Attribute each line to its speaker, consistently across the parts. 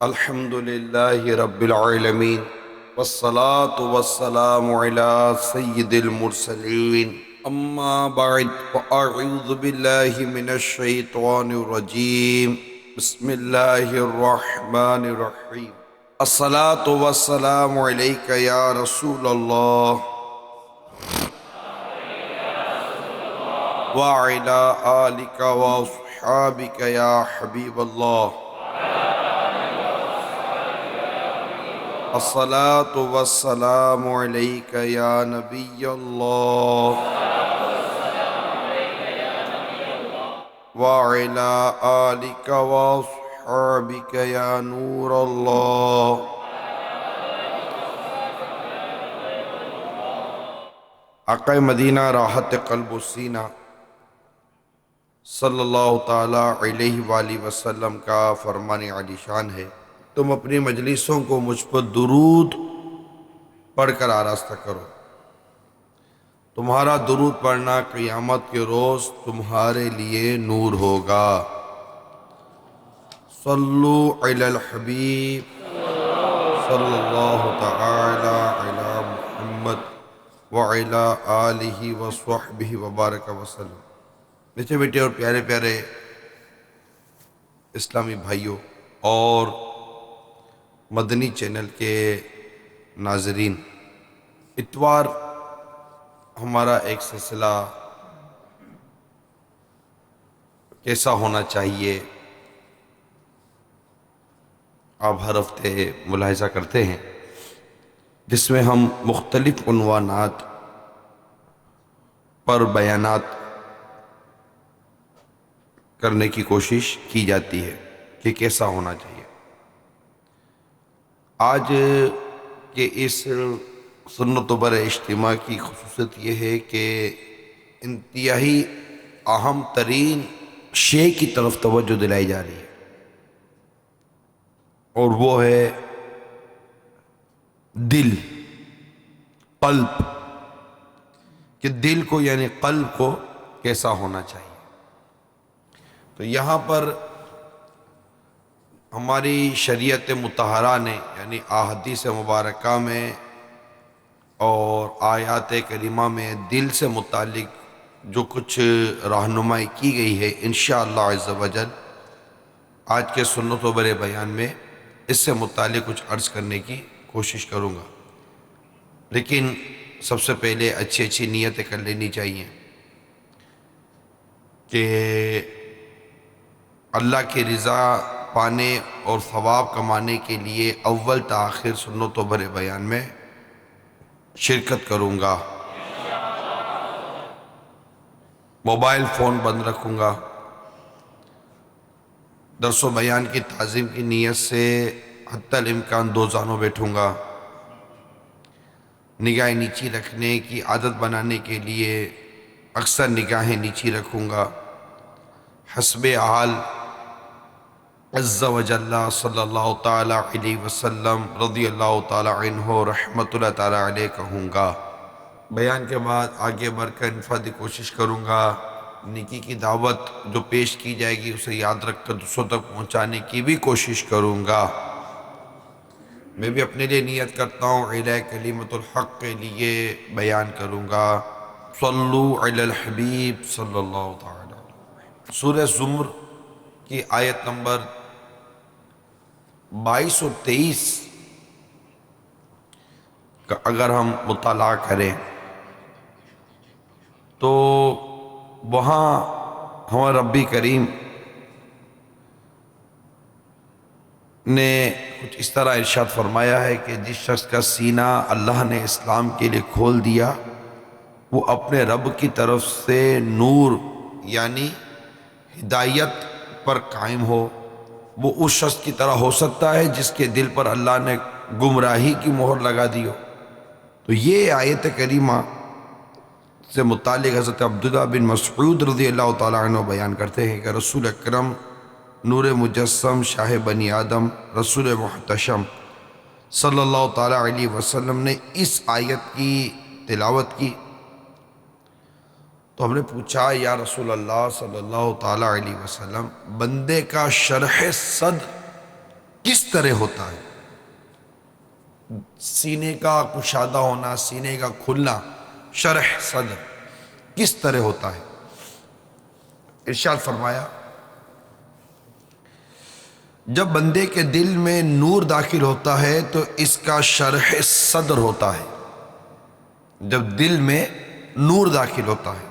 Speaker 1: الحمد لله رب العالمين والصلاة والسلام على سيد المرسلين أما بعد فأعوذ بالله من الشيطان الرجيم بسم الله الرحمن الرحيم الصلاة والسلام عليك يا رسول الله وعلى آلك وأصحابك يا حبيب الله الصلاة والسلام عليك يا نبي الله وعلى آلك وأصحابك يا نور الله آقا مدینہ راحت قلب و سینہ صلی اللہ تعالیٰ علیہ وآلہ وسلم کا فرمان عالی شان ہے، تم اپنی مجلسوں کو مجھ پر درود پڑھ کر آراستہ کرو۔ تمہارا درود پڑھنا قیامت کے روز تمہارے لیے نور ہوگا۔ صلو علی الحبیب صلی اللہ تعالی علی محمد وعلی آلہ وصحبہ وبارک وسلم۔ میٹھے بیٹے اور پیارے پیارے اسلامی بھائیوں اور مدنی چینل کے ناظرین، اتوار ہمارا ایک سلسلہ کیسا ہونا چاہیے آپ ہر ہفتے ملاحظہ کرتے ہیں، جس میں ہم مختلف عنوانات پر بیانات کرنے کی کوشش کی جاتی ہے کہ کیسا ہونا چاہیے۔ آج کے اس سنت بر اجتماع کی خصوصیت یہ ہے کہ انتہائی اہم ترین شے کی طرف توجہ دلائی جا رہی ہے، اور وہ ہے دل، قلب، کہ دل کو یعنی قلب کو کیسا ہونا چاہیے۔ تو یہاں پر ہماری شریعت مطہرہ نے یعنی احادیث مبارکہ میں اور آیات کریمہ میں دل سے متعلق جو کچھ رہنمائی کی گئی ہے، انشاءاللہ عز و جل آج کے سنت و بر بیان میں اس سے متعلق کچھ عرض کرنے کی کوشش کروں گا، لیکن سب سے پہلے اچھی نیتیں کر لینی چاہیے کہ اللہ کی رضا پانے اور ثواب کمانے کے لیے اول تا آخر سنت و بر بیان میں شرکت کروں گا، موبائل فون بند رکھوں گا، درس و بیان کی تعظیم کی نیت سے حتی الامکان دو زانوں بیٹھوں گا، نگاہیں نیچی رکھنے کی عادت بنانے کے لیے اکثر نگاہیں نیچی رکھوں گا، حسب حال عز و جل صلی اللہ تعالیٰ علیہ وسلم رضی اللہ تعالیٰ عنہ رحمت اللہ تعالیٰ علیہ کہوں گا۔ بیان کے بعد آگے بڑھ کر انفرادی کوشش کروں گا، نیکی کی دعوت جو پیش کی جائے گی اسے یاد رکھ کر دوسروں تک پہنچانے کی بھی کوشش کروں گا۔ میں بھی اپنے لیے نیت کرتا ہوں اعلیٰ کلمت الحق کے لیے بیان کروں گا۔ صلو علی الحبیب صلی اللہ تعالیٰ علیہ۔ سورہ زمر کی آیت نمبر 22 اور 23 کا اگر ہم مطالعہ کریں تو وہاں ہمارا رب کریم نے کچھ اس طرح ارشاد فرمایا ہے کہ جس شخص کا سینہ اللہ نے اسلام کے لیے کھول دیا وہ اپنے رب کی طرف سے نور یعنی ہدایت پر قائم ہو، وہ اس شخص کی طرح ہو سکتا ہے جس کے دل پر اللہ نے گمراہی کی مہر لگا دی ہو۔ تو یہ آیت کریمہ سے متعلق حضرت عبداللہ بن مسعود رضی اللہ تعالیٰ عنہ بیان کرتے ہیں کہ رسول اکرم نور مجسم شاہ بنی آدم رسول محتشم صلی اللہ تعالیٰ علیہ وسلم نے اس آیت کی تلاوت کی تو ہم نے پوچھا یا رسول اللہ صلی اللہ تعالیٰ علیہ وسلم، بندے کا شرح صدر کس طرح ہوتا ہے؟ سینے کا کشادہ ہونا، سینے کا کھلنا، شرح صدر کس طرح ہوتا ہے؟ ارشاد فرمایا جب بندے کے دل میں نور داخل ہوتا ہے تو اس کا شرح صدر ہوتا ہے۔ جب دل میں نور داخل ہوتا ہے،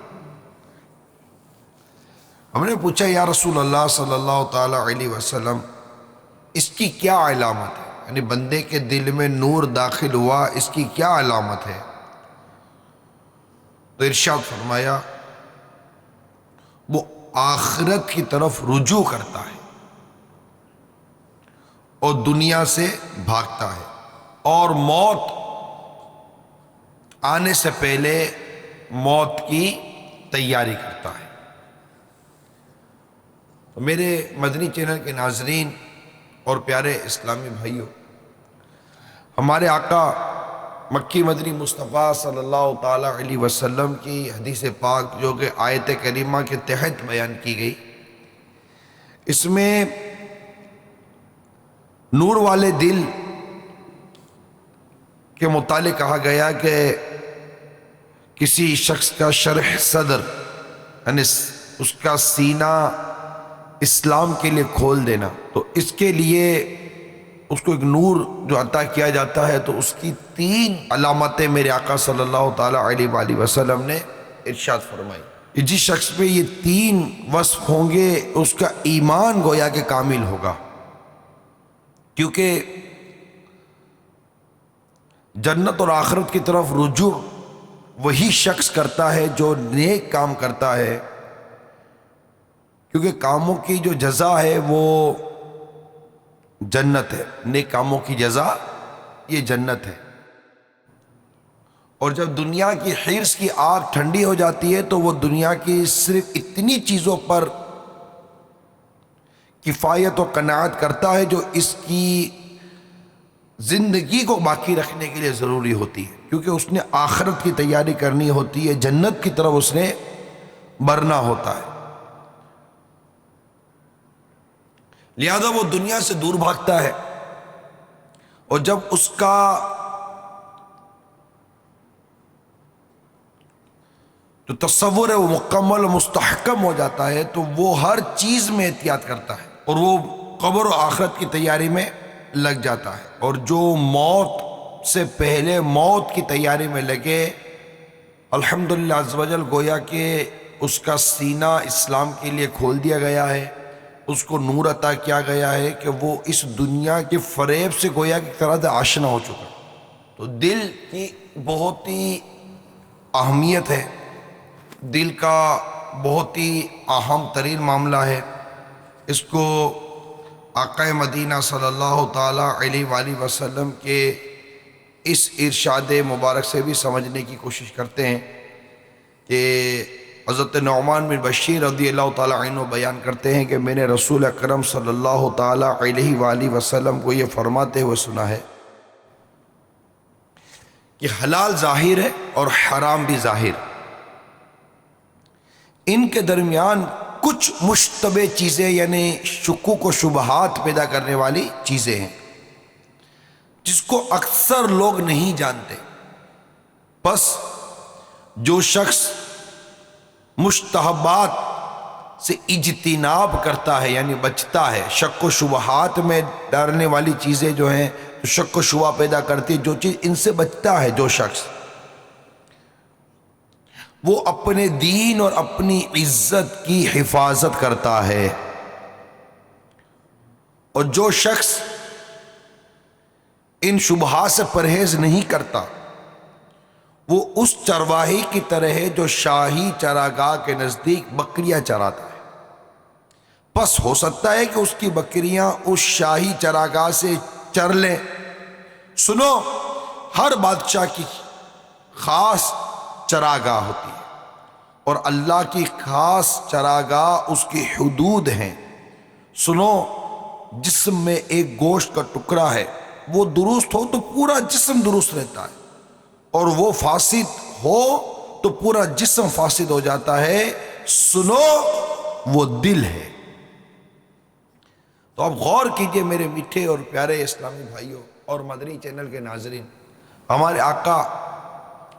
Speaker 1: ہم نے پوچھا یا رسول اللہ صلی اللہ تعالی علیہ وسلم اس کی کیا علامت ہے؟ یعنی بندے کے دل میں نور داخل ہوا، اس کی کیا علامت ہے؟ تو ارشاد فرمایا وہ آخرت کی طرف رجوع کرتا ہے اور دنیا سے بھاگتا ہے، اور موت آنے سے پہلے موت کی تیاری کرتا ہے۔ میرے مدنی چینل کے ناظرین اور پیارے اسلامی بھائیوں، ہمارے آقا مکی مدنی مصطفیٰ صلی اللہ تعالی علیہ وسلم کی حدیث پاک جو کہ آیت کریمہ کے تحت بیان کی گئی، اس میں نور والے دل کے متعلق کہا گیا کہ کسی شخص کا شرح صدر یعنی اس کا سینہ اسلام کے لیے کھول دینا، تو اس کے لیے اس کو ایک نور جو عطا کیا جاتا ہے، تو اس کی 3 علامتیں میرے آقا صلی اللہ تعالی علیہ وآلہ وسلم نے ارشاد فرمائی۔ جس شخص پہ یہ 3 وصف ہوں گے اس کا ایمان گویا کہ کامل ہوگا، کیونکہ جنت اور آخرت کی طرف رجوع وہی شخص کرتا ہے جو نیک کام کرتا ہے، کیونکہ کاموں کی جو جزا ہے وہ جنت ہے، نیک کاموں کی جزا یہ جنت ہے۔ اور جب دنیا کی حرص کی آگ ٹھنڈی ہو جاتی ہے تو وہ دنیا کی صرف اتنی چیزوں پر کفایت و قناعت کرتا ہے جو اس کی زندگی کو باقی رکھنے کے لیے ضروری ہوتی ہے، کیونکہ اس نے آخرت کی تیاری کرنی ہوتی ہے، جنت کی طرف اس نے بڑھنا ہوتا ہے، لہذا وہ دنیا سے دور بھاگتا ہے۔ اور جب اس کا جو تصور ہے وہ مکمل و مستحکم ہو جاتا ہے تو وہ ہر چیز میں احتیاط کرتا ہے اور وہ قبر و آخرت کی تیاری میں لگ جاتا ہے۔ اور جو موت سے پہلے موت کی تیاری میں لگے، الحمدللہ عز و جل گویا کہ اس کا سینہ اسلام کے لیے کھول دیا گیا ہے، اس کو نور عطا کیا گیا ہے کہ وہ اس دنیا کے فریب سے گویا کہ ایک طرح سے آشنا ہو چکا۔ تو دل کی بہت ہی اہمیت ہے، دل کا بہت ہی اہم ترین معاملہ ہے، اس کو آقا مدینہ صلی اللہ تعالی علیہ وآلہ وسلم کے اس ارشاد مبارک سے بھی سمجھنے کی کوشش کرتے ہیں کہ حضرت نعمان بن بشیر رضی اللہ تعالیٰ عنہ بیان کرتے ہیں کہ میں نے رسول اکرم صلی اللہ تعالیٰ علیہ وآلہ وسلم کو یہ فرماتے ہوئے سنا ہے کہ حلال ظاہر ہے اور حرام بھی ظاہر، ان کے درمیان کچھ مشتبہ چیزیں یعنی شکوک و شبہات پیدا کرنے والی چیزیں ہیں جس کو اکثر لوگ نہیں جانتے۔ بس جو شخص مشتہبات سے اجتناب کرتا ہے یعنی بچتا ہے، شک و شبہات میں ڈالنے والی چیزیں جو ہیں شک و شبہ پیدا کرتی، جو چیز ان سے بچتا ہے جو شخص، وہ اپنے دین اور اپنی عزت کی حفاظت کرتا ہے۔ اور جو شخص ان شبہات سے پرہیز نہیں کرتا وہ اس چرواہی کی طرح ہے جو شاہی چراگاہ کے نزدیک بکریاں چراتا ہے، بس ہو سکتا ہے کہ اس کی بکریاں اس شاہی چراگاہ سے چر لیں۔ سنو، ہر بادشاہ کی خاص چراگاہ ہوتی ہے اور اللہ کی خاص چراگاہ اس کی حدود ہیں۔ سنو، جسم میں ایک گوشت کا ٹکڑا ہے، وہ درست ہو تو پورا جسم درست رہتا ہے، اور وہ فاسد ہو تو پورا جسم فاسد ہو جاتا ہے۔ سنو، وہ دل ہے، تو اب غور کیجئے میرے میٹھے اور پیارے اسلامی بھائیوں اور مدنی چینل کے ناظرین، ہمارے آقا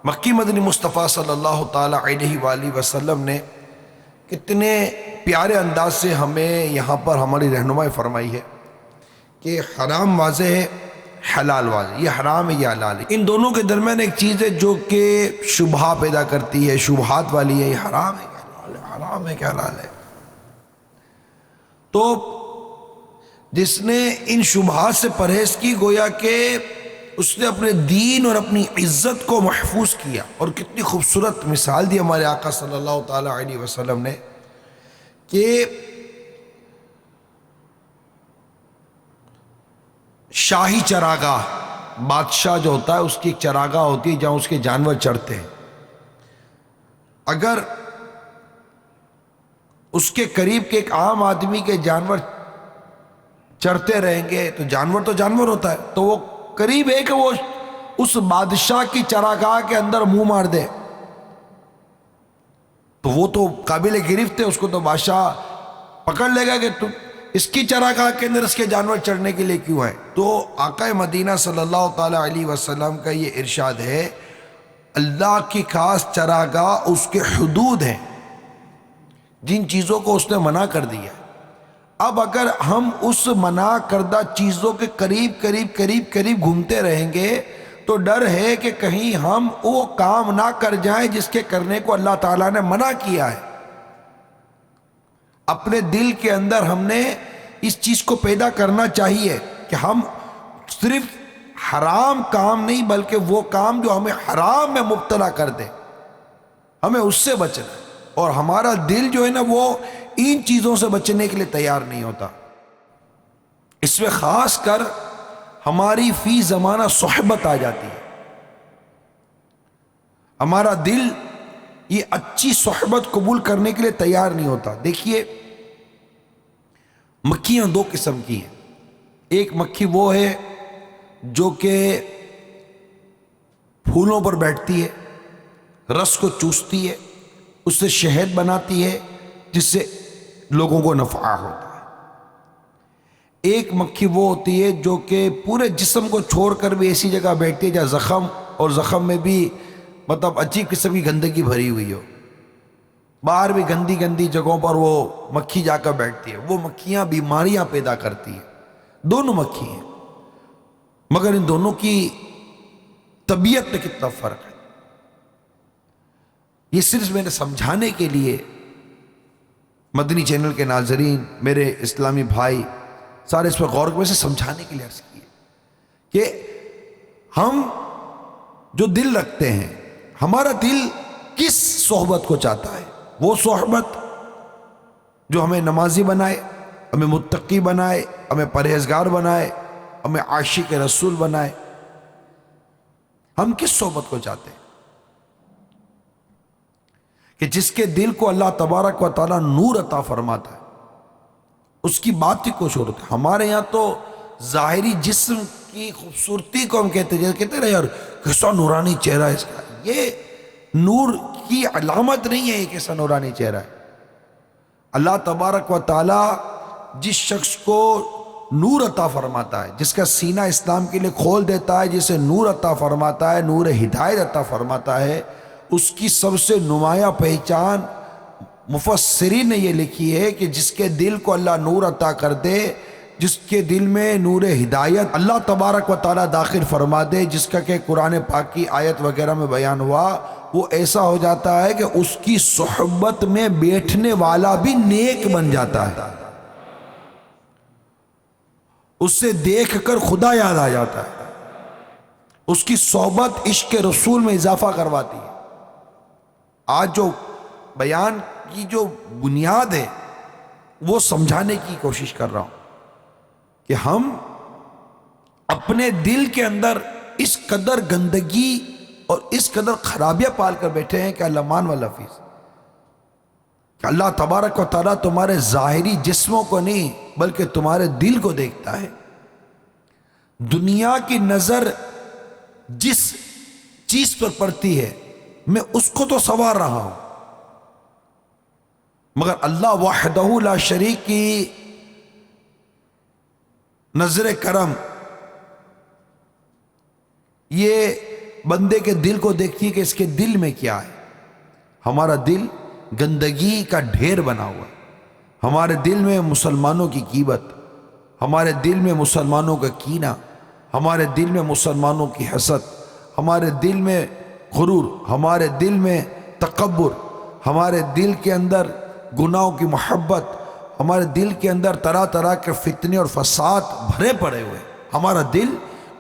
Speaker 1: مکی مدنی مصطفیٰ صلی اللہ تعالیٰ علیہ وآلہ وسلم نے کتنے پیارے انداز سے ہمیں یہاں پر ہماری رہنمائی فرمائی ہے کہ حرام واضح ہے، حلال واضح، یہ حرام ہے یہ حلال ہے، ان دونوں کے درمیان ایک چیز ہے جو کہ شبہہ پیدا کرتی ہے، شبہات والی ہے، یہ حرام ہے کہ حلال ہے، حرام ہے کہ حلال ہے۔ تو جس نے ان شبہات سے پرہیز کی، گویا کہ اس نے اپنے دین اور اپنی عزت کو محفوظ کیا۔ اور کتنی خوبصورت مثال دی ہمارے آقا صلی اللہ تعالیٰ علیہ وسلم نے کہ شاہی چراگاہ، بادشاہ جو ہوتا ہے اس کی ایک چراگاہ ہوتی ہے جہاں اس کے جانور چرتے ہیں، اگر اس کے قریب کے ایک عام آدمی کے جانور چرتے رہیں گے تو جانور ہوتا ہے، تو وہ قریب ہے کہ وہ اس بادشاہ کی چراگاہ کے اندر منہ مار دے تو وہ تو قابل گرفت ہے، اس کو تو بادشاہ پکڑ لے گا کہ تم اس کی چراگاہ کے اندر اس کے جانور چرنے کے لیے کیوں ہے۔ تو آقا مدینہ صلی اللہ تعالیٰ علیہ وسلم کا یہ ارشاد ہے، اللہ کی خاص چراگاہ اس کے حدود ہیں، جن چیزوں کو اس نے منع کر دیا۔ اب اگر ہم اس منع کردہ چیزوں کے قریب گھومتے رہیں گے تو ڈر ہے کہ کہیں ہم وہ کام نہ کر جائیں جس کے کرنے کو اللہ تعالیٰ نے منع کیا ہے۔ اپنے دل کے اندر ہم نے اس چیز کو پیدا کرنا چاہیے کہ ہم صرف حرام کام نہیں بلکہ وہ کام جو ہمیں حرام میں مبتلا کر دے ہمیں اس سے بچنا ہے، اور ہمارا دل جو ہے نا وہ ان چیزوں سے بچنے کے لیے تیار نہیں ہوتا۔ اس میں خاص کر ہماری فی زمانہ صحبت آ جاتی ہے، ہمارا دل یہ اچھی صحبت قبول کرنے کے لیے تیار نہیں ہوتا۔ دیکھیے مکھیاں دو قسم کی ہیں، ایک مکھی وہ ہے جو کہ پھولوں پر بیٹھتی ہے، رس کو چوستی ہے، اس سے شہد بناتی ہے جس سے لوگوں کو نفع ہوتا ہے۔ ایک مکھی وہ ہوتی ہے جو کہ پورے جسم کو چھوڑ کر بھی ایسی جگہ بیٹھتی ہے جہاں زخم، اور زخم میں بھی مطلب عجیب قسم کی گندگی بھری ہوئی ہو، باہر بھی گندی جگہوں پر وہ مکھی جا کر بیٹھتی ہے۔ وہ مکھیاں بیماریاں پیدا کرتی ہیں، دونوں مکھی ہیں، مگر ان دونوں کی طبیعت میں کتنا فرق ہے۔ یہ صرف میں نے سمجھانے کے لیے مدنی چینل کے ناظرین، میرے اسلامی بھائی سارے اس پر غور سے سمجھانے کے لیے عرض کیے کہ ہم جو دل رکھتے ہیں، ہمارا دل کس صحبت کو چاہتا ہے؟ وہ صحبت جو ہمیں نمازی بنائے، ہمیں متقی بنائے، ہمیں پرہیزگار بنائے، ہمیں عاشق رسول بنائے۔ ہم کس صحبت کو چاہتے ہیں؟ کہ جس کے دل کو اللہ تبارک و تعالیٰ نور عطا فرماتا ہے، اس کی بات ہی کچھ اور ہوتی ہے۔ ہمارے یہاں تو ظاہری جسم کی خوبصورتی کو ہم کہتے رہے یار کیسا نورانی چہرہ ہے اس کا، یہ نور کی علامت نہیں ہے، یہ کیسا نورانی چہرہ ہے۔ اللہ تبارک و تعالیٰ جس شخص کو نور عطا فرماتا ہے، جس کا سینہ اسلام کے لیے کھول دیتا ہے، جسے نور عطا فرماتا ہے، نور ہدایت عطا فرماتا ہے، اس کی سب سے نمایاں پہچان مفسرین نے یہ لکھی ہے کہ جس کے دل کو اللہ نور عطا کر دے، جس کے دل میں نور ہدایت اللہ تبارک و تعالیٰ داخل فرما دے، جس کا کہ قرآن پاک کی آیت وغیرہ میں بیان ہوا، وہ ایسا ہو جاتا ہے کہ اس کی صحبت میں بیٹھنے والا بھی نیک بن جاتا ہے، اس سے دیکھ کر خدا یاد آ جاتا ہے، اس کی صحبت عشق رسول میں اضافہ کرواتی ہے۔ آج جو بیان کی جو بنیاد ہے وہ سمجھانے کی کوشش کر رہا ہوں کہ ہم اپنے دل کے اندر اس قدر گندگی اور اس قدر خرابیاں پال کر بیٹھے ہیں کہ اللہ مان والا فیض، کہ اللہ تبارک و تعالیٰ تمہارے ظاہری جسموں کو نہیں بلکہ تمہارے دل کو دیکھتا ہے۔ دنیا کی نظر جس چیز پر پڑتی ہے میں اس کو تو سنوار رہا ہوں، مگر اللہ وحدہ لا شریک کی نظر کرم یہ بندے کے دل کو دیکھتی ہے کہ اس کے دل میں کیا ہے۔ ہمارا دل گندگی کا ڈھیر بنا ہوا ہے۔ ہمارے دل میں مسلمانوں کی غیبت، ہمارے دل میں مسلمانوں کا کینہ، ہمارے دل میں مسلمانوں کی حسد، ہمارے دل میں غرور، ہمارے دل میں تکبر، ہمارے دل کے اندر گناہوں کی محبت، ہمارے دل کے اندر طرح طرح کے فتنے اور فساد بھرے پڑے ہوئے۔ ہمارا دل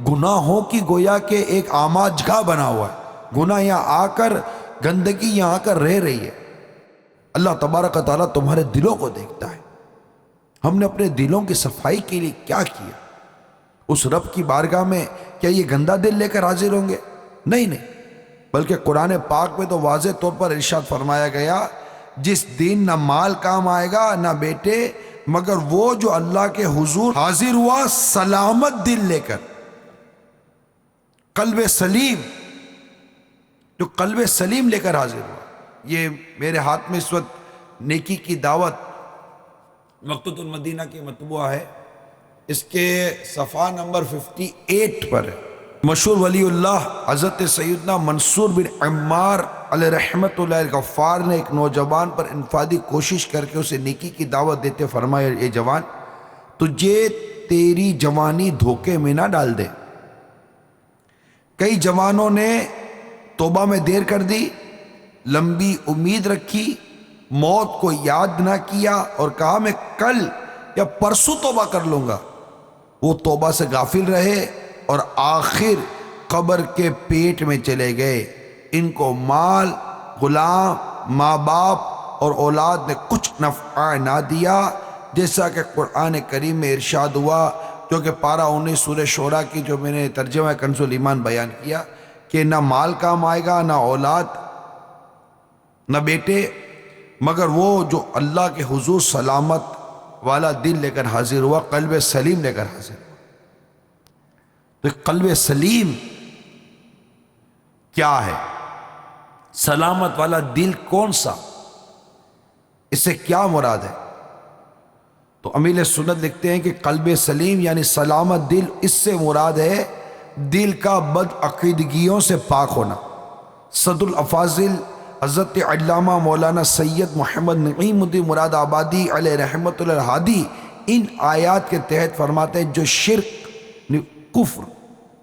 Speaker 1: گناہوں کی گویا کہ ایک آماج گاہ بنا ہوا ہے۔ گناہ یہاں آ کر، گندگی یہاں آ کر رہ رہی ہے۔ اللہ تبارک و تعالیٰ تمہارے دلوں کو دیکھتا ہے۔ ہم نے اپنے دلوں کی صفائی کے لیے کیا کیا؟ اس رب کی بارگاہ میں کیا یہ گندا دل لے کر حاضر ہوں گے؟ نہیں، بلکہ قرآن پاک میں تو واضح طور پر ارشاد فرمایا گیا، جس دن نہ مال کام آئے گا نہ بیٹے، مگر وہ جو اللہ کے حضور حاضر ہوا سلامت دل لے کر، قلب سلیم، جو قلب سلیم لے کر حاضر ہوا۔ یہ میرے ہاتھ میں اس وقت نیکی کی دعوت مقتوۃ المدینہ کی مطبوعہ ہے، اس کے صفحہ نمبر 58 پر ہے۔ مشہور ولی اللہ حضرت سیدنا منصور بن عمار علیہ رحمت اللہ الغفار نے ایک نوجوان پر انفرادی کوشش کر کے اسے نیکی کی دعوت دیتے فرمایا، اے جوان، تجھے تیری جوانی دھوکے میں نہ ڈال دے۔ کئی جوانوں نے توبہ میں دیر کر دی، لمبی امید رکھی، موت کو یاد نہ کیا اور کہا میں کل یا پرسوں توبہ کر لوں گا۔ وہ توبہ سے غافل رہے اور آخر قبر کے پیٹ میں چلے گئے۔ ان کو مال، غلام، ماں باپ اور اولاد نے کچھ نفع نہ دیا، جیسا کہ قرآن کریم میں ارشاد ہوا، جو کہ پارہ 19 سورہ شعراء کی جو میں نے ترجمہ کنز الایمان بیان کیا، کہ نہ مال کام آئے گا، نہ اولاد، نہ بیٹے، مگر وہ جو اللہ کے حضور سلامت والا دل لے کر حاضر ہوا، قلب سلیم لے کر حاضر ہوا۔ تو قلب سلیم کیا ہے؟ سلامت والا دل کون سا؟ اس سے کیا مراد ہے؟ تو امیل سنت لکھتے ہیں کہ قلب سلیم یعنی سلامت دل، اس سے مراد ہے دل کا بد عقیدگیوں سے پاک ہونا۔ صد الافاضل حضرت علامہ مولانا سید محمد نعیم الدین مراد آبادی علیہ رحمت اللہ الہادی ان آیات کے تحت فرماتے ہیں، جو شرک، کفر،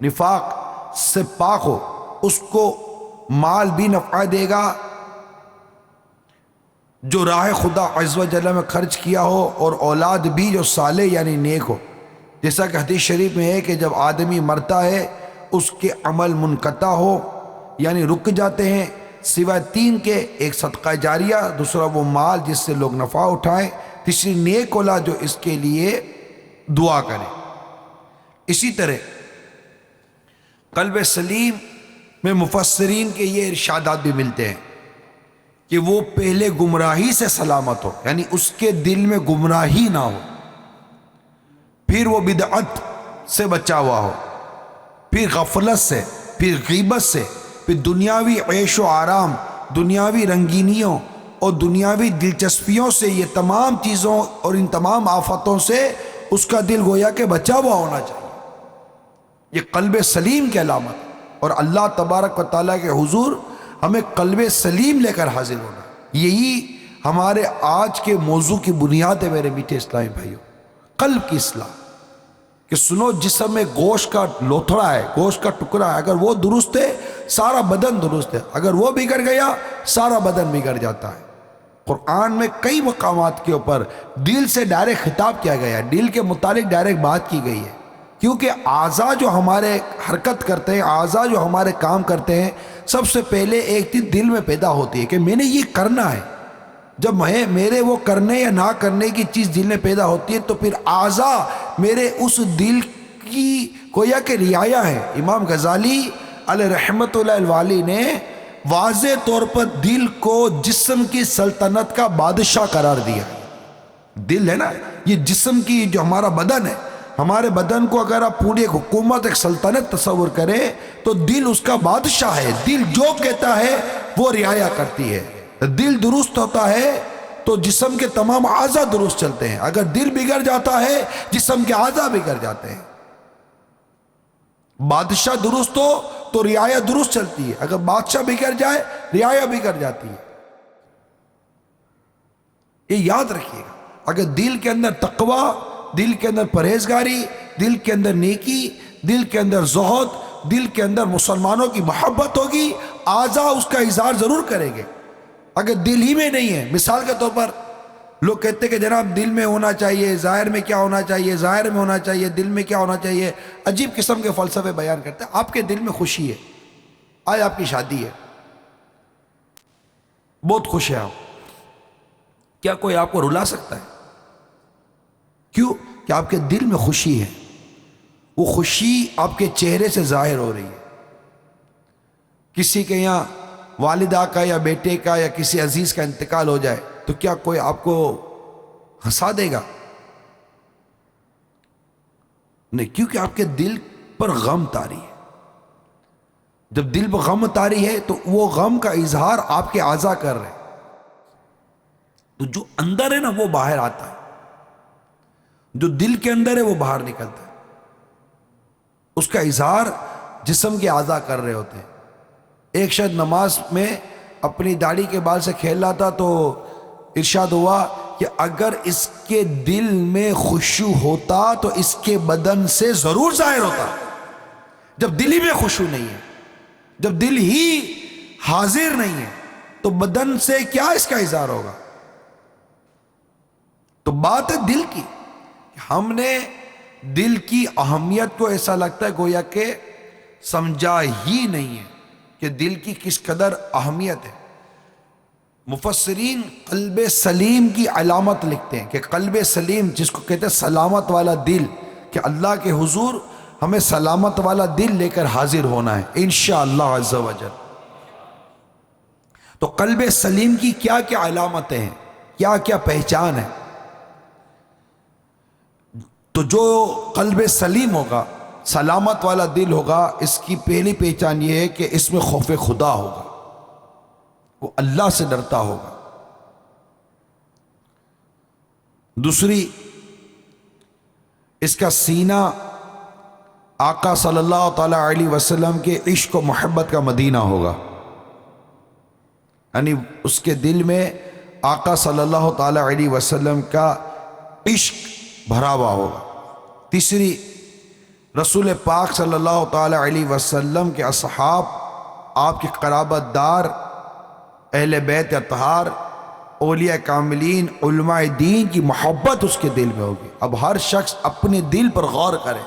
Speaker 1: نفاق سے پاک ہو، اس کو مال بھی نفع دے گا، جو راہ خدا عز و جل میں خرچ کیا ہو، اور اولاد بھی جو صالح یعنی نیک ہو۔ جیسا کہ حدیث شریف میں ہے کہ جب آدمی مرتا ہے اس کے عمل منقطع ہو، یعنی رک جاتے ہیں، سوائے 3 کے، ایک صدقہ جاریہ، دوسرا وہ مال جس سے لوگ نفع اٹھائیں، تیسری نیک اولاد جو اس کے لیے دعا کرے۔ اسی طرح قلب سلیم میں مفسرین کے یہ ارشادات بھی ملتے ہیں کہ وہ پہلے گمراہی سے سلامت ہو، یعنی اس کے دل میں گمراہی نہ ہو، پھر وہ بدعت سے بچا ہوا ہو، پھر غفلت سے، پھر غیبت سے، پھر دنیاوی عیش و آرام، دنیاوی رنگینیوں اور دنیاوی دلچسپیوں سے، یہ تمام چیزوں اور ان تمام آفتوں سے اس کا دل گویا کہ بچا ہوا ہونا چاہیے۔ یہ قلب سلیم کی علامت، اور اللہ تبارک و تعالیٰ کے حضور ہمیں قلب سلیم لے کر حاضر ہونا، یہی ہمارے آج کے موضوع کی بنیاد ہے میرے میٹھے اسلامی بھائیوں۔ قلب کی اصلاح، کہ سنو، جسم میں گوشت کا لوتھڑا ہے، گوشت کا ٹکڑا ہے، اگر وہ درست ہے سارا بدن درست ہے، اگر وہ بگڑ گیا سارا بدن بگڑ جاتا ہے۔ قرآن میں کئی مقامات کے اوپر دل سے ڈائریکٹ خطاب کیا گیا ہے، دل کے متعلق ڈائریکٹ بات کی گئی ہے، کیونکہ اعضاء جو ہمارے حرکت کرتے ہیں، اعضاء جو ہمارے کام کرتے ہیں، سب سے پہلے ایک چیز دل میں پیدا ہوتی ہے کہ میں نے یہ کرنا ہے۔ جب میرے وہ کرنے یا نہ کرنے کی چیز دل میں پیدا ہوتی ہے تو پھر اعضاء میرے اس دل کی گویا کہ رعایا ہے۔ امام غزالی علیہ رحمت اللہ الوالی نے واضح طور پر دل کو جسم کی سلطنت کا بادشاہ قرار دیا۔ دل ہے نا، یہ جسم کی جو ہمارا بدن ہے، ہمارے بدن کو اگر آپ پوری ایک حکومت، ایک سلطنت تصور کریں تو دل اس کا بادشاہ ہے۔ دل جو کہتا ہے وہ رعایا کرتی ہے۔ دل درست ہوتا ہے تو جسم کے تمام اعضاء درست چلتے ہیں. اگر دل بگڑ جاتا ہے جسم کے اعضاء بگڑ جاتے ہیں. بادشاہ درست ہو تو رعایا درست چلتی ہے، اگر بادشاہ بگڑ جائے رعایا بگڑ جاتی ہے. یہ یاد رکھیے گا. اگر دل کے اندر تقوی، دل کے اندر پرہیزگاری، دل کے اندر نیکی، دل کے اندر زہد، دل کے اندر مسلمانوں کی محبت ہوگی، اعضاء اس کا اظہار ضرور کریں گے. اگر دل ہی میں نہیں ہے، مثال کے طور پر لوگ کہتے ہیں کہ جناب دل میں ہونا چاہیے، ظاہر میں کیا ہونا چاہیے، ظاہر میں ہونا چاہیے، دل میں کیا ہونا چاہیے، عجیب قسم کے فلسفے بیان کرتے ہیں. آپ کے دل میں خوشی ہے، آج آپ کی شادی ہے، بہت خوش ہے آپ، کیا کوئی آپ کو رلا سکتا ہے؟ کیوں کہ آپ کے دل میں خوشی ہے. وہ خوشی آپ کے چہرے سے ظاہر ہو رہی ہے. کسی کے یہاں والدہ کا یا بیٹے کا یا کسی عزیز کا انتقال ہو جائے تو کیا کوئی آپ کو ہنسا دے گا؟ نہیں، کیونکہ آپ کے دل پر غم طاری ہے. جب دل پر غم طاری ہے تو وہ غم کا اظہار آپ کے اعضاء کر رہے ہیں. تو جو اندر ہے نا وہ باہر آتا ہے، جو دل کے اندر ہے وہ باہر نکلتا ہے. اس کا اظہار جسم کے اعضاء کر رہے ہوتے ہیں. ایک شخص نماز میں اپنی داڑھی کے بال سے کھیل رہا تھا تو ارشاد ہوا کہ اگر اس کے دل میں خشوع ہوتا تو اس کے بدن سے ضرور ظاہر ہوتا. جب دل ہی میں خشوع نہیں ہے، جب دل ہی حاضر نہیں ہے تو بدن سے کیا اس کا اظہار ہوگا؟ تو بات ہے دل کی. ہم نے دل کی اہمیت کو ایسا لگتا ہے گویا کہ سمجھا ہی نہیں ہے کہ دل کی کس قدر اہمیت ہے. مفسرین قلب سلیم کی علامت لکھتے ہیں کہ قلب سلیم جس کو کہتے ہیں سلامت والا دل، کہ اللہ کے حضور ہمیں سلامت والا دل لے کر حاضر ہونا ہے انشاءاللہ عز و جل. تو قلب سلیم کی کیا کیا علامتیں ہیں، کیا کیا پہچان ہے؟ تو جو قلب سلیم ہوگا، سلامت والا دل ہوگا، اس کی پہلی پہچان یہ ہے کہ اس میں خوف خدا ہوگا، وہ اللہ سے ڈرتا ہوگا. دوسری، اس کا سینہ آقا صلی اللہ تعالی علیہ وسلم کے عشق و محبت کا مدینہ ہوگا، یعنی اس کے دل میں آقا صلی اللہ تعالی علیہ وسلم کا عشق بھرا ہوا ہوگا. تیسری، رسول پاک صلی اللہ تعالی علیہ وسلم کے اصحاب، آپ کے قرابت دار، اہل بیت اطہار، اولیاء کاملین، علماء دین کی محبت اس کے دل میں ہوگی. اب ہر شخص اپنے دل پر غور کرے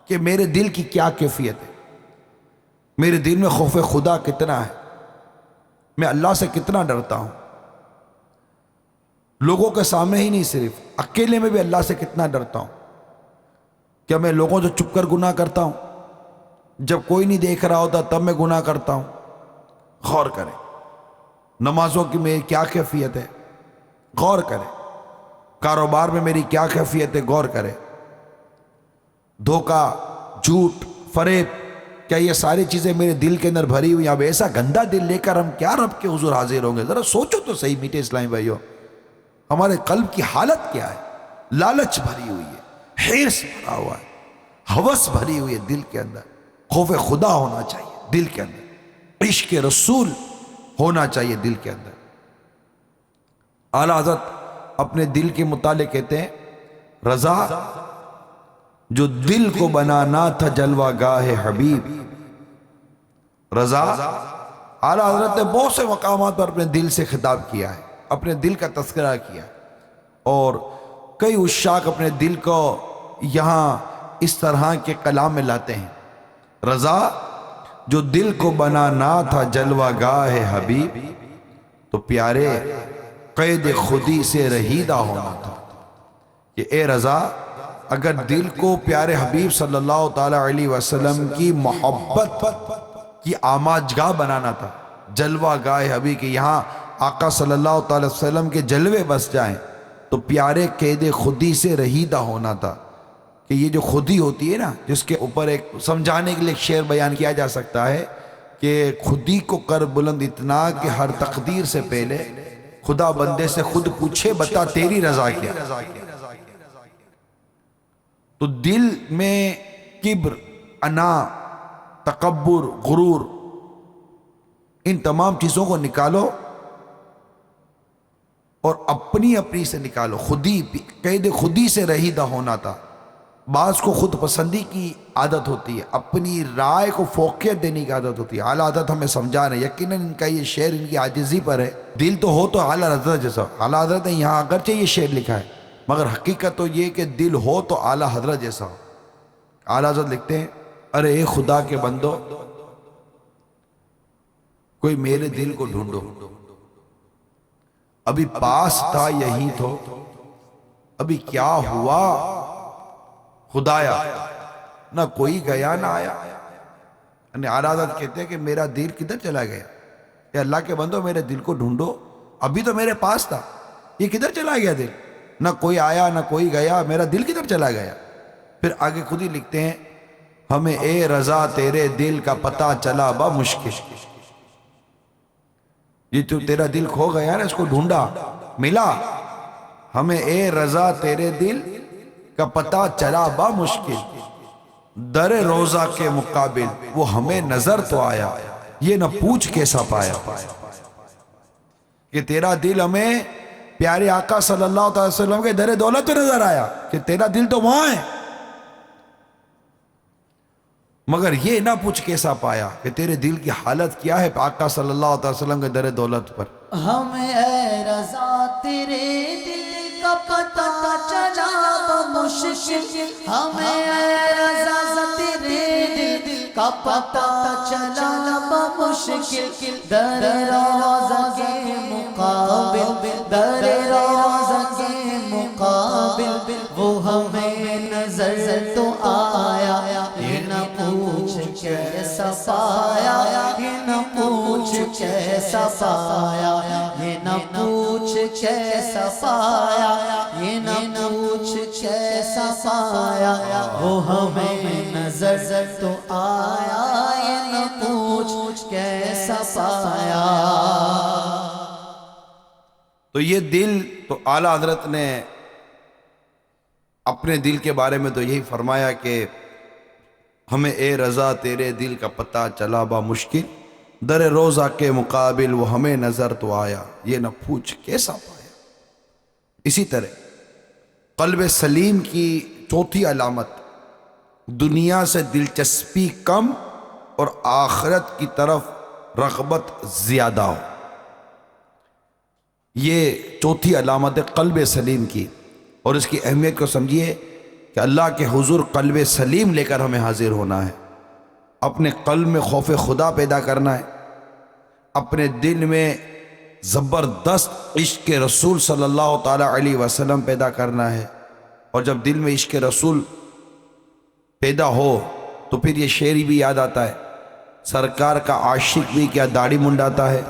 Speaker 1: کہ میرے دل کی کیا کیفیت ہے، میرے دل میں خوف خدا کتنا ہے، میں اللہ سے کتنا ڈرتا ہوں. لوگوں کے سامنے ہی نہیں، صرف اکیلے میں بھی اللہ سے کتنا ڈرتا ہوں. کیا میں لوگوں سے چھپ کر گناہ کرتا ہوں؟ جب کوئی نہیں دیکھ رہا ہوتا تب میں گناہ کرتا ہوں؟ غور کریں. نمازوں کی میری کیا کیفیت ہے، غور کریں. کاروبار میں میری کیا کیفیت ہے، غور کریں. دھوکہ، جھوٹ، فریب، کیا یہ ساری چیزیں میرے دل کے اندر بھری ہوئی؟ اب ایسا گندا دل لے کر ہم کیا رب کے حضور حاضر ہوں گے؟ ذرا سوچو تو صحیح میٹھے اسلامی بھائیو، ہمارے قلب کی حالت کیا ہے؟ لالچ بھری ہوئی ہے، حرص بھرا ہوا ہے، ہوس بھری ہوئی ہے دل کے اندر. خوف خدا ہونا چاہیے دل کے اندر، عشق رسول ہونا چاہیے دل کے اندر. اعلیٰ حضرت اپنے دل کے متعلق کہتے ہیں، رضا جو دل کو بنانا تھا جلوہ گاہ حبیب. رضا، اعلیٰ حضرت نے بہت سے مقامات پر اپنے دل سے خطاب کیا ہے، اپنے دل کا تذکرہ کیا ہے. اور کئی عشاق اپنے دل کو یہاں اس طرح کے کلام میں لاتے ہیں، رضا جو دل کو بنانا تھا جلوہ گاہ حبیب، تو پیارے قید خودی سے رہیدہ ہونا تھا. کہ اے رضا، اگر دل کو پیارے حبیب صلی اللہ تعالی علیہ وسلم کی محبت کی آماجگاہ بنانا تھا، جلوہ گاہ حبیب، کہ یہاں آقا صلی اللہ تعالی وسلم کے جلوے بس جائیں، تو پیارے قید خودی سے رہیدہ ہونا تھا. کہ یہ جو خودی ہوتی ہے نا، جس کے اوپر ایک سمجھانے کے لیے ایک شعر بیان کیا جا سکتا ہے کہ خودی کو کر بلند اتنا کہ ہر تقدیر سے پہلے خدا بندے سے خود پوچھے بتا تیری رضا کیا. تو دل میں کبر، انا، تکبر، غرور، ان تمام چیزوں کو نکالو اور اپنی اپنی سے نکالو. خودی قید خودی سے رہیدہ ہونا تھا. بعض کو خود پسندی کی عادت ہوتی ہے، اپنی رائے کو فوقیت دینے کی عادت ہوتی ہے. اعلیٰ حضرت ہمیں سمجھا رہے ہیں، یقیناً ان کا یہ شعر ان کی عاجزی پر ہے. دل تو ہو تو اعلیٰ حضرت جیسا. اعلیٰ حضرت نے یہاں اگرچہ یہ شعر لکھا ہے مگر حقیقت تو یہ کہ دل ہو تو اعلیٰ حضرت جیسا ہو. اعلیٰ حضرت لکھتے ہیں، ارے اے خدا کے بندو، کوئی میرے دل کو ڈھونڈو. ابھی پاس تھا یہی تو، ابھی کیا ہوا خدایا، نہ کوئی گیا نہ آیا. یعنی اعلیٰ حضرت کہتے ہیں کہ میرا دل کدھر چلا گیا؟ اے اللہ کے بندو میرے دل کو ڈھونڈو، ابھی تو میرے پاس تھا، یہ کدھر چلا گیا دل؟ نہ کوئی آیا نہ کوئی گیا، میرا دل کدھر چلا گیا؟ پھر آگے خود ہی لکھتے ہیں، ہمیں اے رضا تیرے دل کا پتہ چلا با مشکل. یہ تو تیرا دل کھو گیا نا، اس کو ڈھونڈا ملا. ہمیں اے رضا تیرے دل کا پتہ چلا با مشکل، در روزہ کے مقابل وہ ہمیں نظر تو آیا، یہ نہ پوچھ کیسا پایا. کہ تیرا دل ہمیں پیارے آقا صلی اللہ علیہ وسلم کے در دولت پہ نظر آیا، کہ تیرا دل تو وہاں ہے، مگر یہ نہ پوچھ کیسا پایا کہ تیرے دل کی حالت کیا ہے آقا صلی اللہ علیہ وسلم کے در دولت پر.
Speaker 2: ہمیں اے رضا تیرے دل کا پتہ چلا بمشکل، ہمیں اے رضا تیرے دل کا پتہ چلا بمشکل، در روزہ کے مقابل، در روزہ کے مقابل وہ ہمیں نظر تو آیا، یہ نہ پوچھ کیسا پایا، یہ نہ پوچھ کیسا پایا، یہ نہ پوچھ کیسا پایا، یہ نہ پوچھ کیسا پایا، وہ ہمیں نظر تو آیا، یہ نہ پوچھ کیسا پایا.
Speaker 1: تو یہ دل تو اعلیٰ حضرت نے اپنے دل کے بارے میں تو یہی فرمایا کہ ہمیں اے رضا تیرے دل کا پتہ چلا با مشکل، در روزہ کے مقابل وہ ہمیں نظر تو آیا، یہ نہ پوچھ کیسا پایا. اسی طرح قلب سلیم کی چوتھی علامت، دنیا سے دلچسپی کم اور آخرت کی طرف رغبت زیادہ ہو. یہ چوتھی علامت ہے قلب سلیم کی، اور اس کی اہمیت کو سمجھیے کہ اللہ کے حضور قلب سلیم لے کر ہمیں حاضر ہونا ہے. اپنے قلب میں خوف خدا پیدا کرنا ہے، اپنے دل میں زبردست عشق رسول صلی اللہ تعالیٰ علیہ وسلم پیدا کرنا ہے. اور جب دل میں عشق رسول پیدا ہو تو پھر یہ شعر بھی یاد آتا ہے، سرکار کا عاشق بھی کیا داڑھی منڈاتا ہے،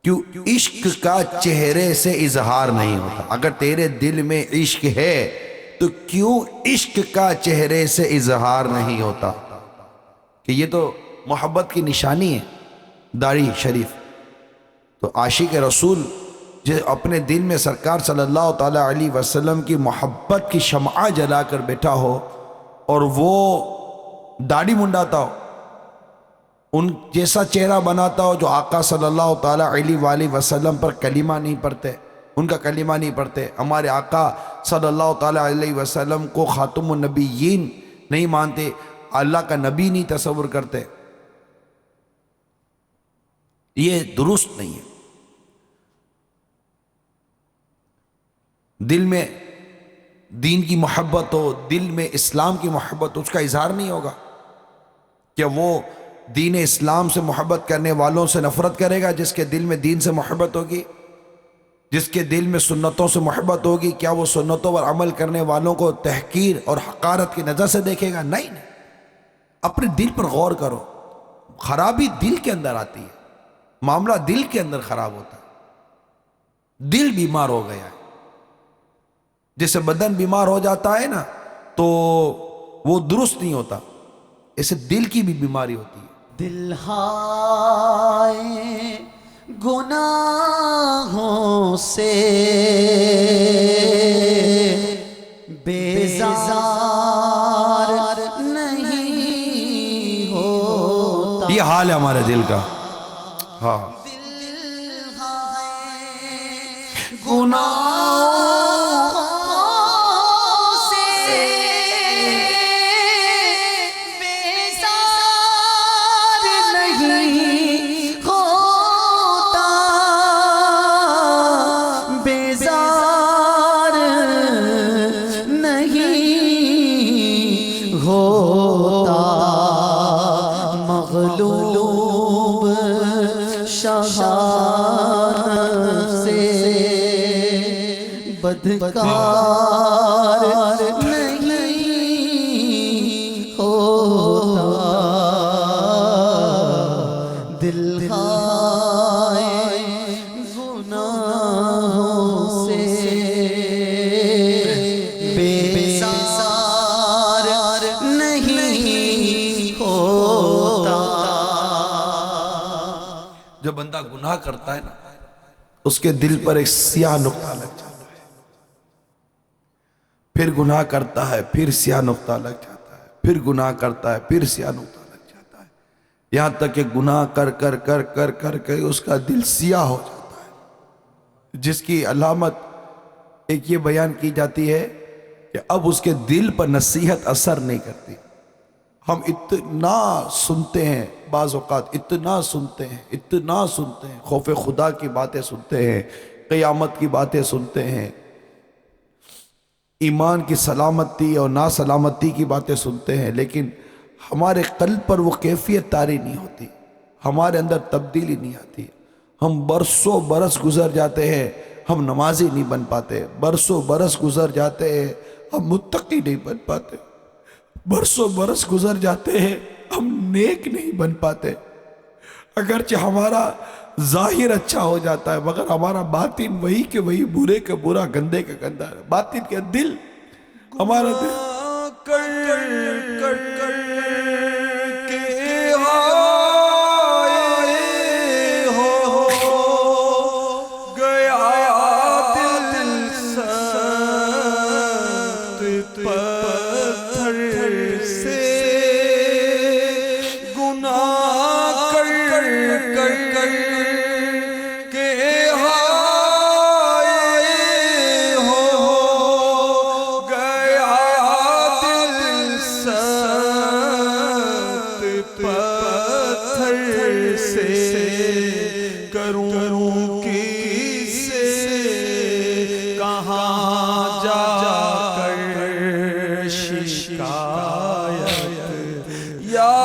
Speaker 1: کیوں عشق کا چہرے سے اظہار نہیں ہوتا. اگر تیرے دل میں عشق ہے تو کیوں عشق کا چہرے سے اظہار نہیں ہوتا؟ کہ یہ تو محبت کی نشانی ہے داڑھی شریف. تو عاشق رسول جو اپنے دل میں سرکار صلی اللہ تعالیٰ علیہ وسلم کی محبت کی شمعہ جلا کر بیٹھا ہو اور وہ داڑھی منڈاتا ہو، ان جیسا چہرہ بناتا ہو جو آقا صلی اللہ تعالیٰ علیہ وآلہ وسلم پر کلمہ نہیں پڑھتے، ان کا کلمہ نہیں پڑھتے، ہمارے آقا صلی اللہ تعالیٰ علیہ وسلم کو خاتم النبیین نہیں مانتے، اللہ کا نبی نہیں تصور کرتے، یہ درست نہیں ہے. دل میں دین کی محبت ہو، دل میں اسلام کی محبت ہو، اس کا اظہار نہیں ہوگا. کیا وہ دین اسلام سے محبت کرنے والوں سے نفرت کرے گا جس کے دل میں دین سے محبت ہوگی، جس کے دل میں سنتوں سے محبت ہوگی؟ کیا وہ سنتوں پر عمل کرنے والوں کو تحقیر اور حقارت کی نظر سے دیکھے گا؟ نہیں. اپنے دل پر غور کرو. خرابی دل کے اندر آتی ہے، معاملہ دل کے اندر خراب ہوتا ہے. دل بیمار ہو گیا ہے، جیسے بدن بیمار ہو جاتا ہے نا تو وہ درست نہیں ہوتا، ایسے دل کی بھی بیماری ہوتی ہے.
Speaker 2: دل ہائے گناہوں سے بیزار نہیں ہوتا.
Speaker 1: یہ حال ہے ہمارے دل کا. ہاں
Speaker 2: گناہوں سے بیزار نہیں ہوتا. بیزار نہیں ہوتا. مغلوب شہان سے بدکار نہیں ہوتا. دل ہائے گناہوں سے بیزار نہیں ہوتا.
Speaker 1: جب بندہ گناہ کرتا ہے نا اس کے دل پر ایک سیاہ نقطہ لگ جاتا ہے. پھر گناہ کرتا ہے پھر سیاہ نقطہ لگ جاتا ہے. پھر گناہ کرتا ہے پھر سیاہ نقطہ لگ جاتا ہے. یہاں تک کہ گناہ کر کر کر کر کر کے اس کا دل سیاہ ہو جاتا ہے. جس کی علامت ایک یہ بیان کی جاتی ہے کہ اب اس کے دل پر نصیحت اثر نہیں کرتی. ہم اتنا سنتے ہیں بعض اوقات اتنا سنتے ہیں خوف خدا کی باتیں سنتے ہیں, قیامت کی باتیں سنتے ہیں, ایمان کی سلامتی اور ناسلامتی کی باتیں سنتے ہیں, لیکن ہمارے قلب پر وہ کیفیت طاری نہیں ہوتی, ہمارے اندر تبدیلی نہیں آتی. ہم برسوں برس گزر جاتے ہیں ہم نمازی نہیں بن پاتے. برسوں برس گزر جاتے ہیں ہم متقی نہیں بن پاتے. برسوں برس گزر جاتے ہیں ہم نیک نہیں بن پاتے. اگرچہ ہمارا ظاہر اچھا ہو جاتا ہے مگر ہمارا باطن وہی کہ وہی, برے کا برا, گندے کا گندا ہے. باطن کے دل ہمارا دل
Speaker 3: کر کر کر کے آئے ہو گیا دل سخت پتھر سے. گناہ کر کر کر کے آئے ہو گیا دل سخت پتھر سے. کروں کس سے کہاں جا کر شکایت یا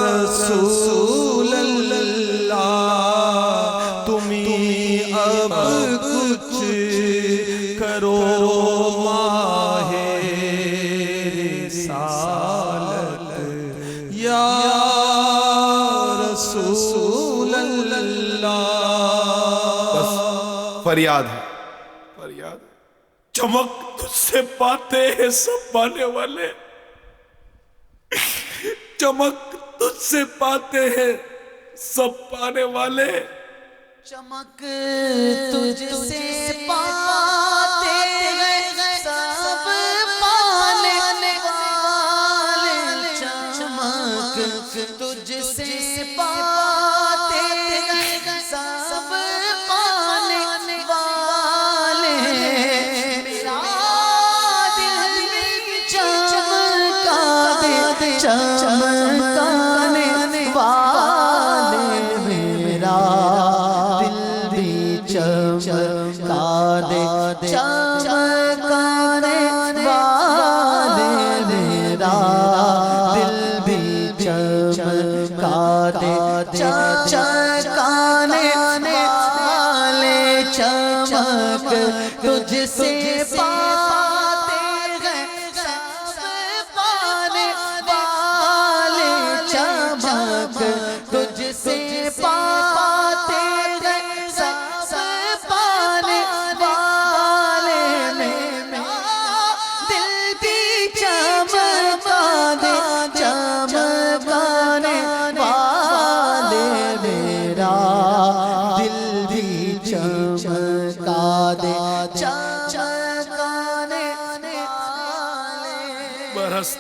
Speaker 3: رسول اللہ. تمہیں اب کچھ کرو ماہ رسالت یا رسول اللہ.
Speaker 1: بس فریاد ہے, فریاد ہے. چمک تجھ سے پاتے ہیں سب پانے والے, چمک تجھ سے پاتے ہیں سب پانے والے.
Speaker 2: چمک تجھ سے پاتے ہیں سب پانے والے. چمک تجھ سے پاتے ہیں سب پانے والے. میرا دل چمکا دے چمکانے والے. میرا دل بھی چمکا دے چمکانے والے. میرا دل بھی چمکا دے چمکانے والے. چمک تجھ سے پاتے ہیں سب پانے والے. چمک تجھ سے پاتے ہیں سب پانے والے. میرا دل بھی چمکا دے چمکانے والے. میرا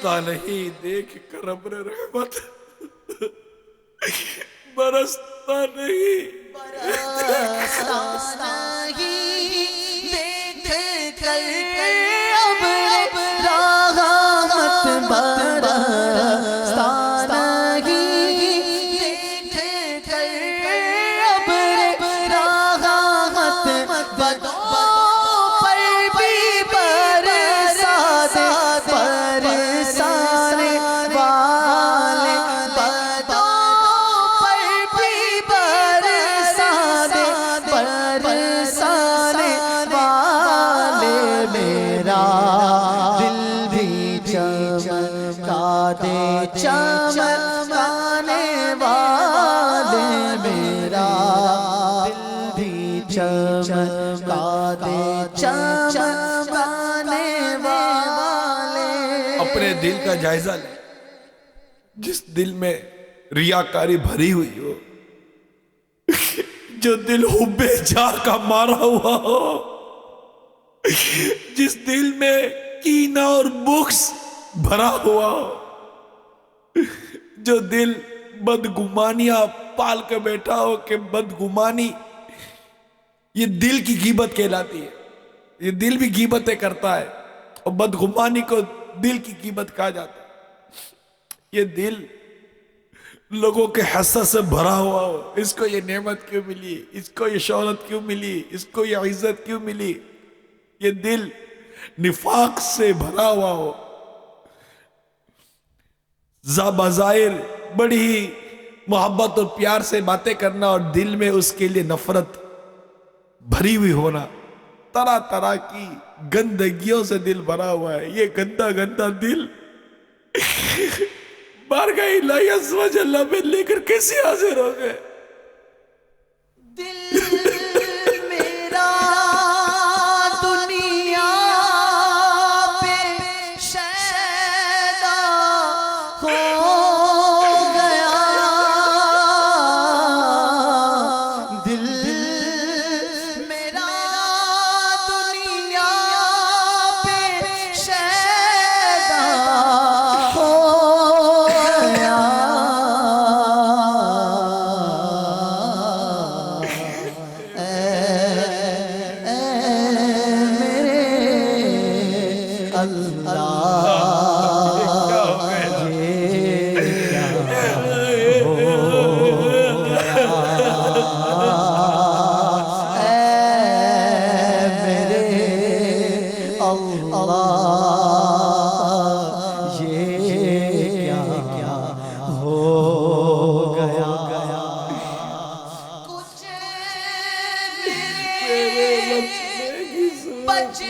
Speaker 1: برستا نہیں دیکھ کر ابر رحمت، برستا نہیں
Speaker 2: برستا نہیں دیکھ کر ابر رحمت، برستا نہیں دیکھ کر ابر رحمت، بدوں پر بھی برسانے والے، بدوں پر بھی برسانے والے، میرا دل بھی چمکا دے چمکانے والے، میرا دل بھی چمکا دے چمکانے والے۔
Speaker 1: اپنے دل کا جائزہ لے، جس دل میں ریاکاری بھری ہوئی ہو، جو دل حب جاہ کا مارا ہوا ہو، جس دل میں کینہ اور بغض بھرا ہوا ہو، جو دل بدگمانیاں پال کے بیٹھا ہو کہ بدگمانی یہ دل کی غیبت کہلاتی ہے، یہ دل بھی غیبتیں کرتا ہے، اور بدگمانی کو دل کی غیبت کہا جاتا ہے۔ یہ دل لوگوں کے حسد سے بھرا ہوا ہو، اس کو یہ نعمت کیوں ملی، اس کو یہ شہرت کیوں ملی، اس کو یہ عزت کیوں ملی، یہ دل نفاق سے بھرا ہوا ہو، بظاہر بڑی ہی محبت اور پیار سے باتیں کرنا اور دل میں اس کے لیے نفرت بھری ہوئی ہونا، طرح طرح کی گندگیوں سے دل بھرا ہوا ہے۔ یہ گندا گندا دل بارگاہ الہی عز و جل میں لے کر کیسے حاضر ہو گئے؟
Speaker 2: دل میرا دنیا پہ شیدا ہو گیا، دل میرا دنیا پہ شیدا ہو گیا،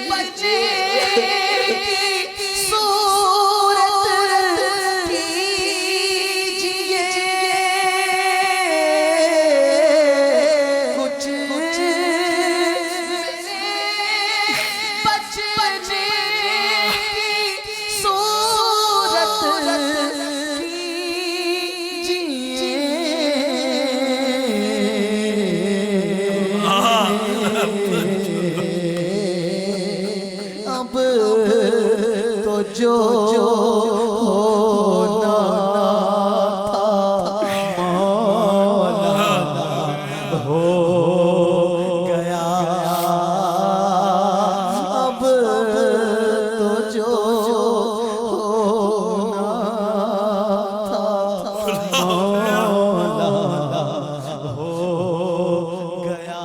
Speaker 2: بچے کی صورت کیجئے، کچھ بچے کی صورت اب تو جو ہونا تھا مولانا ہو گیا، اب تو جو ہونا تھا مولانا ہو گیا۔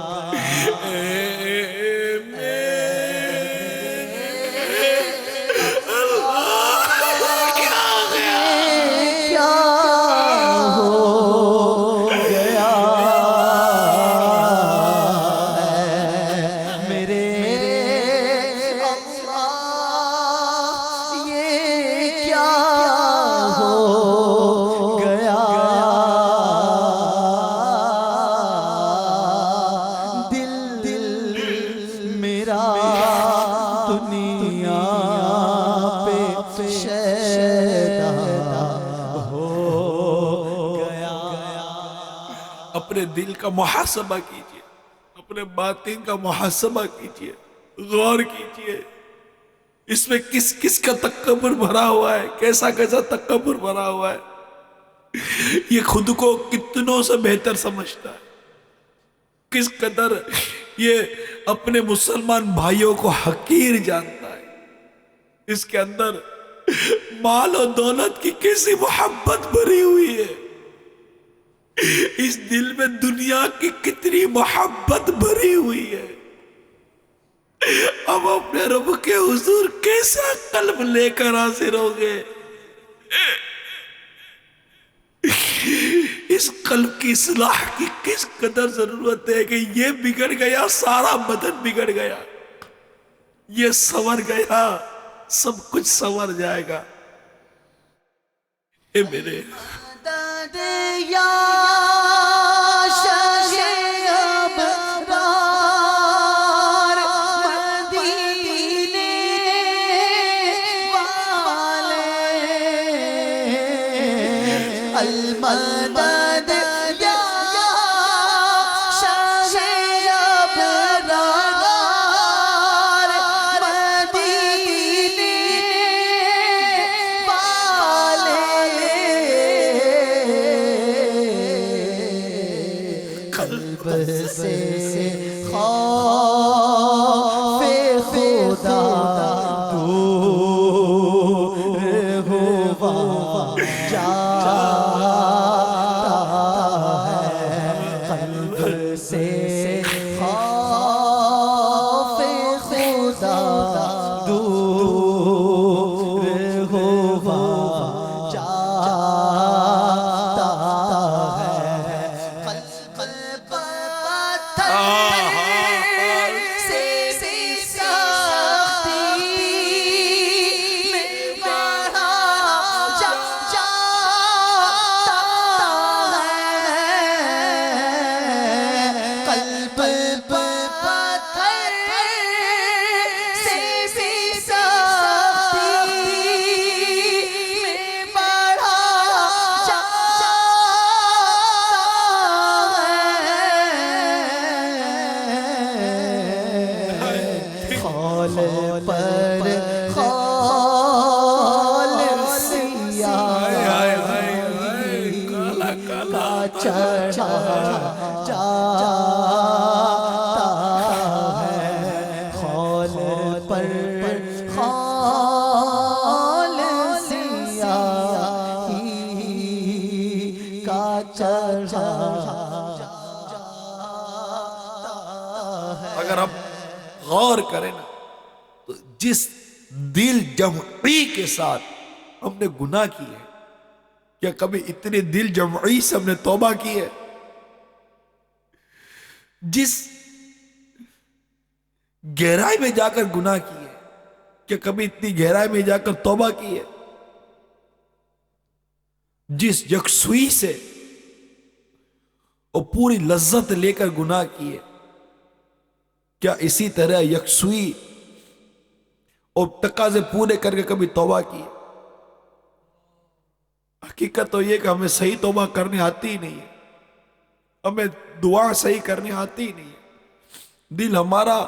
Speaker 2: دنیا پہ شیدا ہو گیا۔
Speaker 1: اپنے دل کا محاسبہ کیجئے، اپنے باطن کا محاسبہ کیجئے، غور کیجئے اس میں کس کس کا تکبر بھرا ہوا ہے، کیسا کیسا تکبر بھرا ہوا ہے، یہ خود کو کتنوں سے بہتر سمجھتا ہے، کس قدر یہ اپنے مسلمان بھائیوں کو حقیر جانتا ہے، اس کے اندر مال و دولت کی کیسی محبت بھری ہوئی ہے، اس دل میں دنیا کی کتنی محبت بھری ہوئی ہے، اب اپنے رب کے حضور کیسا قلب لے کر حاضر ہو گے؟ اس قلب کی اصلاح کی کس قدر ضرورت ہے کہ یہ بگڑ گیا سارا بدن بگڑ گیا، یہ سنور گیا سب کچھ سنور جائے گا۔ اے میرے
Speaker 2: یا المدد یا شاہ ابرار مدینے والے، قلب سے خوف خدا دور ہوا جاتا ہے، قلب سے خوف خدا دور ہوا جاتا ہے، قلب پتھر سے سختی میں بڑھا جاتا ہے، قلب پتھر سے سختی میں بڑھا جاتا ہے، خال پر خال سیاہی کا چڑھا جاتا ہے، خال پر خال سیاہی کا چڑھا جاتا ہے۔
Speaker 1: اگر ہم غور کریں نا تو جس دل جمعی کے ساتھ ہم نے گناہ کی ہے، کیا کبھی اتنے دل جمعی سے ہم نے توبہ کی ہے؟ جس گہرائی میں جا کر گناہ کی ہے، کیا کبھی اتنی گہرائی میں جا کر توبہ کی ہے؟ جس یکسوئی سے اور پوری لذت لے کر گناہ کی ہے، کیا اسی طرح یکسوئی اور تقاضے پورے کر کے کبھی توبہ کی؟ حقیقت تو یہ کہ ہمیں صحیح توبہ کرنے آتی ہی نہیں ہے، ہمیں دعا صحیح کرنے آتی ہی نہیں ہے، دل ہمارا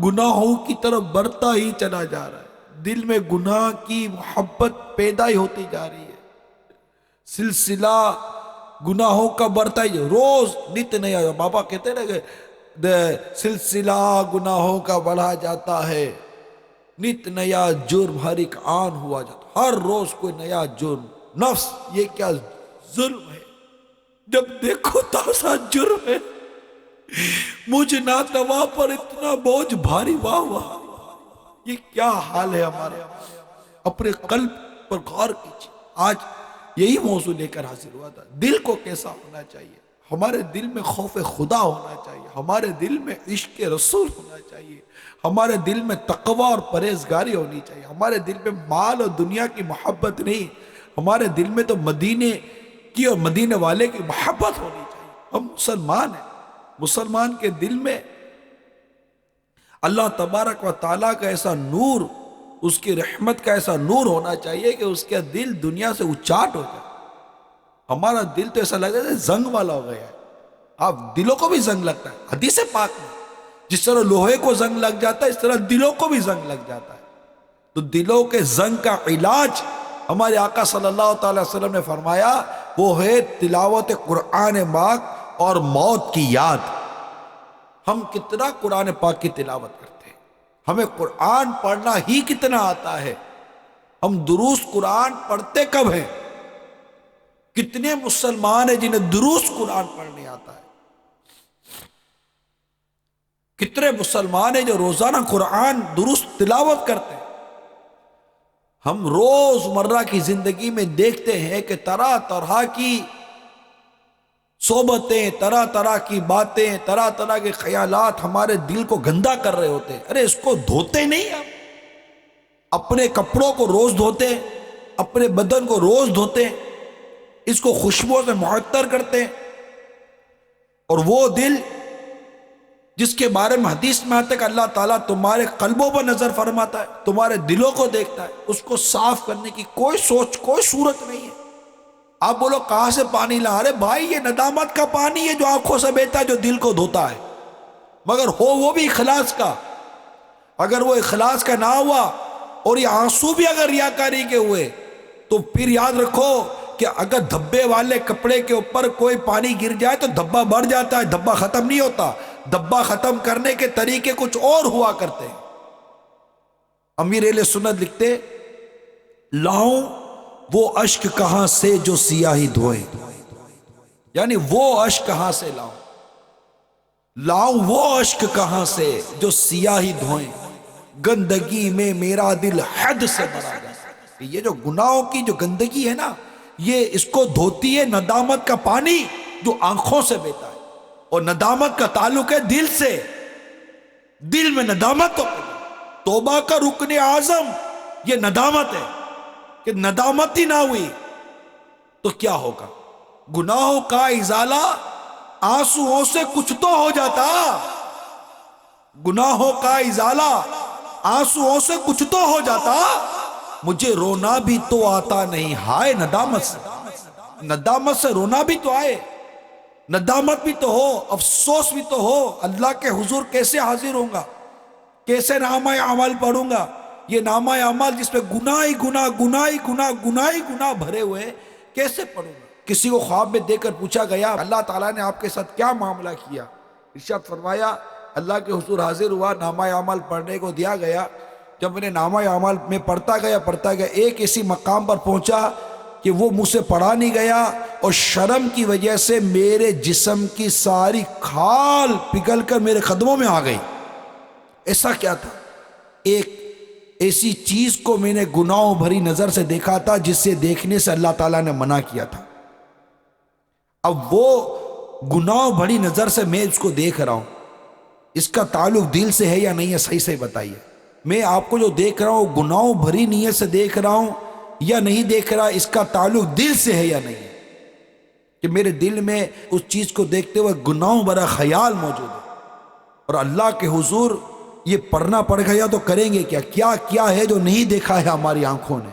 Speaker 1: گناہوں کی طرف بڑھتا ہی چلا جا رہا ہے، دل میں گناہ کی محبت پیدا ہی ہوتی جا رہی ہے، سلسلہ گناہوں کا بڑھتا ہی، روز نت نیا، بابا کہتے ہیں نا کہ سلسلہ گناہوں کا بڑھا جاتا ہے، نت نیا جرم ہر ایک آن ہوا جاتا، ہر روز کوئی نیا جرم، نفس یہ کیا ظلم ہے، جب دیکھو تازہ جرم ہے، مجھ ناتوا پر اتنا بوجھ بھاری، واہ واہ، یہ کیا حال ہے ہمارے؟ اپنے قلب پر غور کیجیے، آج یہی موضوع لے کر حاضر ہوا تھا، دل کو کیسا ہونا چاہیے؟ ہمارے دل میں خوف خدا ہونا چاہیے، ہمارے دل میں عشق رسول ہونا چاہیے، ہمارے دل میں تقوی اور پرہیزگاری ہونی چاہیے، ہمارے دل میں مال اور دنیا کی محبت نہیں، ہمارے دل میں تو مدینے کی اور مدینے والے کی محبت ہونی چاہیے۔ ہم مسلمان ہیں، مسلمان کے دل میں اللہ تبارک و تعالیٰ کا ایسا نور، اس کی رحمت کا ایسا نور ہونا چاہیے کہ اس کا دل دنیا سے اچاٹ ہو جائے۔ ہمارا دل تو ایسا لگتا ہے زنگ والا ہو گیا ہے، آپ دلوں کو بھی زنگ لگتا ہے، حدیث پاک میں جس طرح لوہے کو زنگ لگ جاتا ہے اس طرح دلوں کو بھی زنگ لگ جاتا ہے، تو دلوں کے زنگ کا علاج ہمارے آقا صلی اللہ تعالی وسلم نے فرمایا وہ ہے تلاوت قرآن پاک اور موت کی یاد۔ ہم کتنا قرآن پاک کی تلاوت کرتے ہیں، ہمیں قرآن پڑھنا ہی کتنا آتا ہے، ہم دروس قرآن پڑھتے کب ہیں؟ کتنے مسلمان ہیں جنہیں دروس قرآن پڑھنے آتا ہے؟ کتنے مسلمان ہیں جو روزانہ قرآن درست تلاوت کرتے ہیں؟ ہم روز مرہ کی زندگی میں دیکھتے ہیں کہ طرح طرح کی صحبتیں، طرح طرح کی باتیں، طرح طرح کے خیالات ہمارے دل کو گندا کر رہے ہوتے ہیں۔ ارے اس کو دھوتے نہیں ہم، اپنے کپڑوں کو روز دھوتے ہیں، اپنے بدن کو روز دھوتے ہیں، اس کو خوشبو سے معطر کرتے ہیں، اور وہ دل جس کے بارے میں حدیث میں آتا ہے کہ اللہ تعالیٰ تمہارے قلبوں پر نظر فرماتا ہے، تمہارے دلوں کو دیکھتا ہے، اس کو صاف کرنے کی کوئی سوچ، کوئی صورت نہیں ہے۔ آپ بولو کہاں سے پانی لا رہے بھائی؟ یہ ندامت کا پانی ہے جو آنکھوں سے بہتا ہے، جو دل کو دھوتا ہے، مگر ہو وہ بھی اخلاص کا۔ اگر وہ اخلاص کا نہ ہوا اور یہ آنسو بھی اگر ریاکاری کے ہوئے تو پھر یاد رکھو کہ اگر دھبے والے کپڑے کے اوپر کوئی پانی گر جائے تو دھبا بڑھ جاتا ہے، دھبا ختم نہیں ہوتا۔ دھبا ختم کرنے کے طریقے کچھ اور ہوا کرتے ہیں۔ امیر اہل سنت لکھتے لاؤں وہ اشک کہاں سے جو سیاہی دھوئے، یعنی وہ اشک کہاں سے لاؤں وہ اشک کہاں سے جو سیاہی دھوئیں، گندگی میں میرا دل حد سے بھرا جائے۔ یہ جو گناہوں کی جو گندگی ہے نا، یہ اس کو دھوتی ہے ندامت کا پانی جو آنکھوں سے بہتا ہے، اور ندامت کا تعلق ہے دل سے۔ دل میں ندامت تو توبہ کا رکن اعظم یہ ندامت ہے، کہ ندامت ہی نہ ہوئی تو کیا ہوگا؟ گناہوں کا ازالہ آنسوؤں سے کچھ تو ہو جاتا، گناہوں کا ازالہ آنسوؤں سے کچھ تو ہو جاتا۔ مجھے رونا بھی تو آتا نہیں، ہائے ندامت سے، ندامت سے رونا بھی تو آئے، ندامت بھی تو ہو، افسوس بھی تو ہو۔ اللہ کے حضور کیسے حاضر ہوں گا؟ کیسے نامہ اعمال پڑھوں گا؟ یہ نامہ اعمال جس میں گناہ ہی گناہ بھرے ہوئے، کیسے پڑھوں گا؟ کسی کو خواب میں دیکھ کر پوچھا گیا اللہ تعالیٰ نے آپ کے ساتھ کیا معاملہ کیا؟ ارشاد فرمایا اللہ کے حضور حاضر ہوا، نامہ اعمال پڑھنے کو دیا گیا۔ جب میں نے نامہ اعمال میں پڑھتا گیا ایک ایسی مقام پر پہنچا کہ وہ مجھ سے پڑھا نہیں گیا، اور شرم کی وجہ سے میرے جسم کی ساری کھال پگھل کر میرے قدموں میں آ گئی۔ ایسا کیا تھا؟ ایک ایسی چیز کو میں نے گناہوں بھری نظر سے دیکھا تھا جس سے دیکھنے سے اللہ تعالیٰ نے منع کیا تھا۔ اب وہ گناہوں بھری نظر سے میں اس کو دیکھ رہا ہوں، اس کا تعلق دل سے ہے یا نہیں ہے؟ صحیح بتائیے۔ میں آپ کو جو دیکھ رہا ہوں گناہوں بھری نیت سے دیکھ رہا ہوں یا نہیں دیکھ رہا، اس کا تعلق دل سے ہے یا نہیں ہے؟ کہ میرے دل میں اس چیز کو دیکھتے ہوئے گناہوں بھرا خیال موجود ہے، اور اللہ کے حضور یہ پڑھنا پڑ گیا تو کریں گے کیا؟ کیا کیا ہے جو نہیں دیکھا ہے ہماری آنکھوں نے؟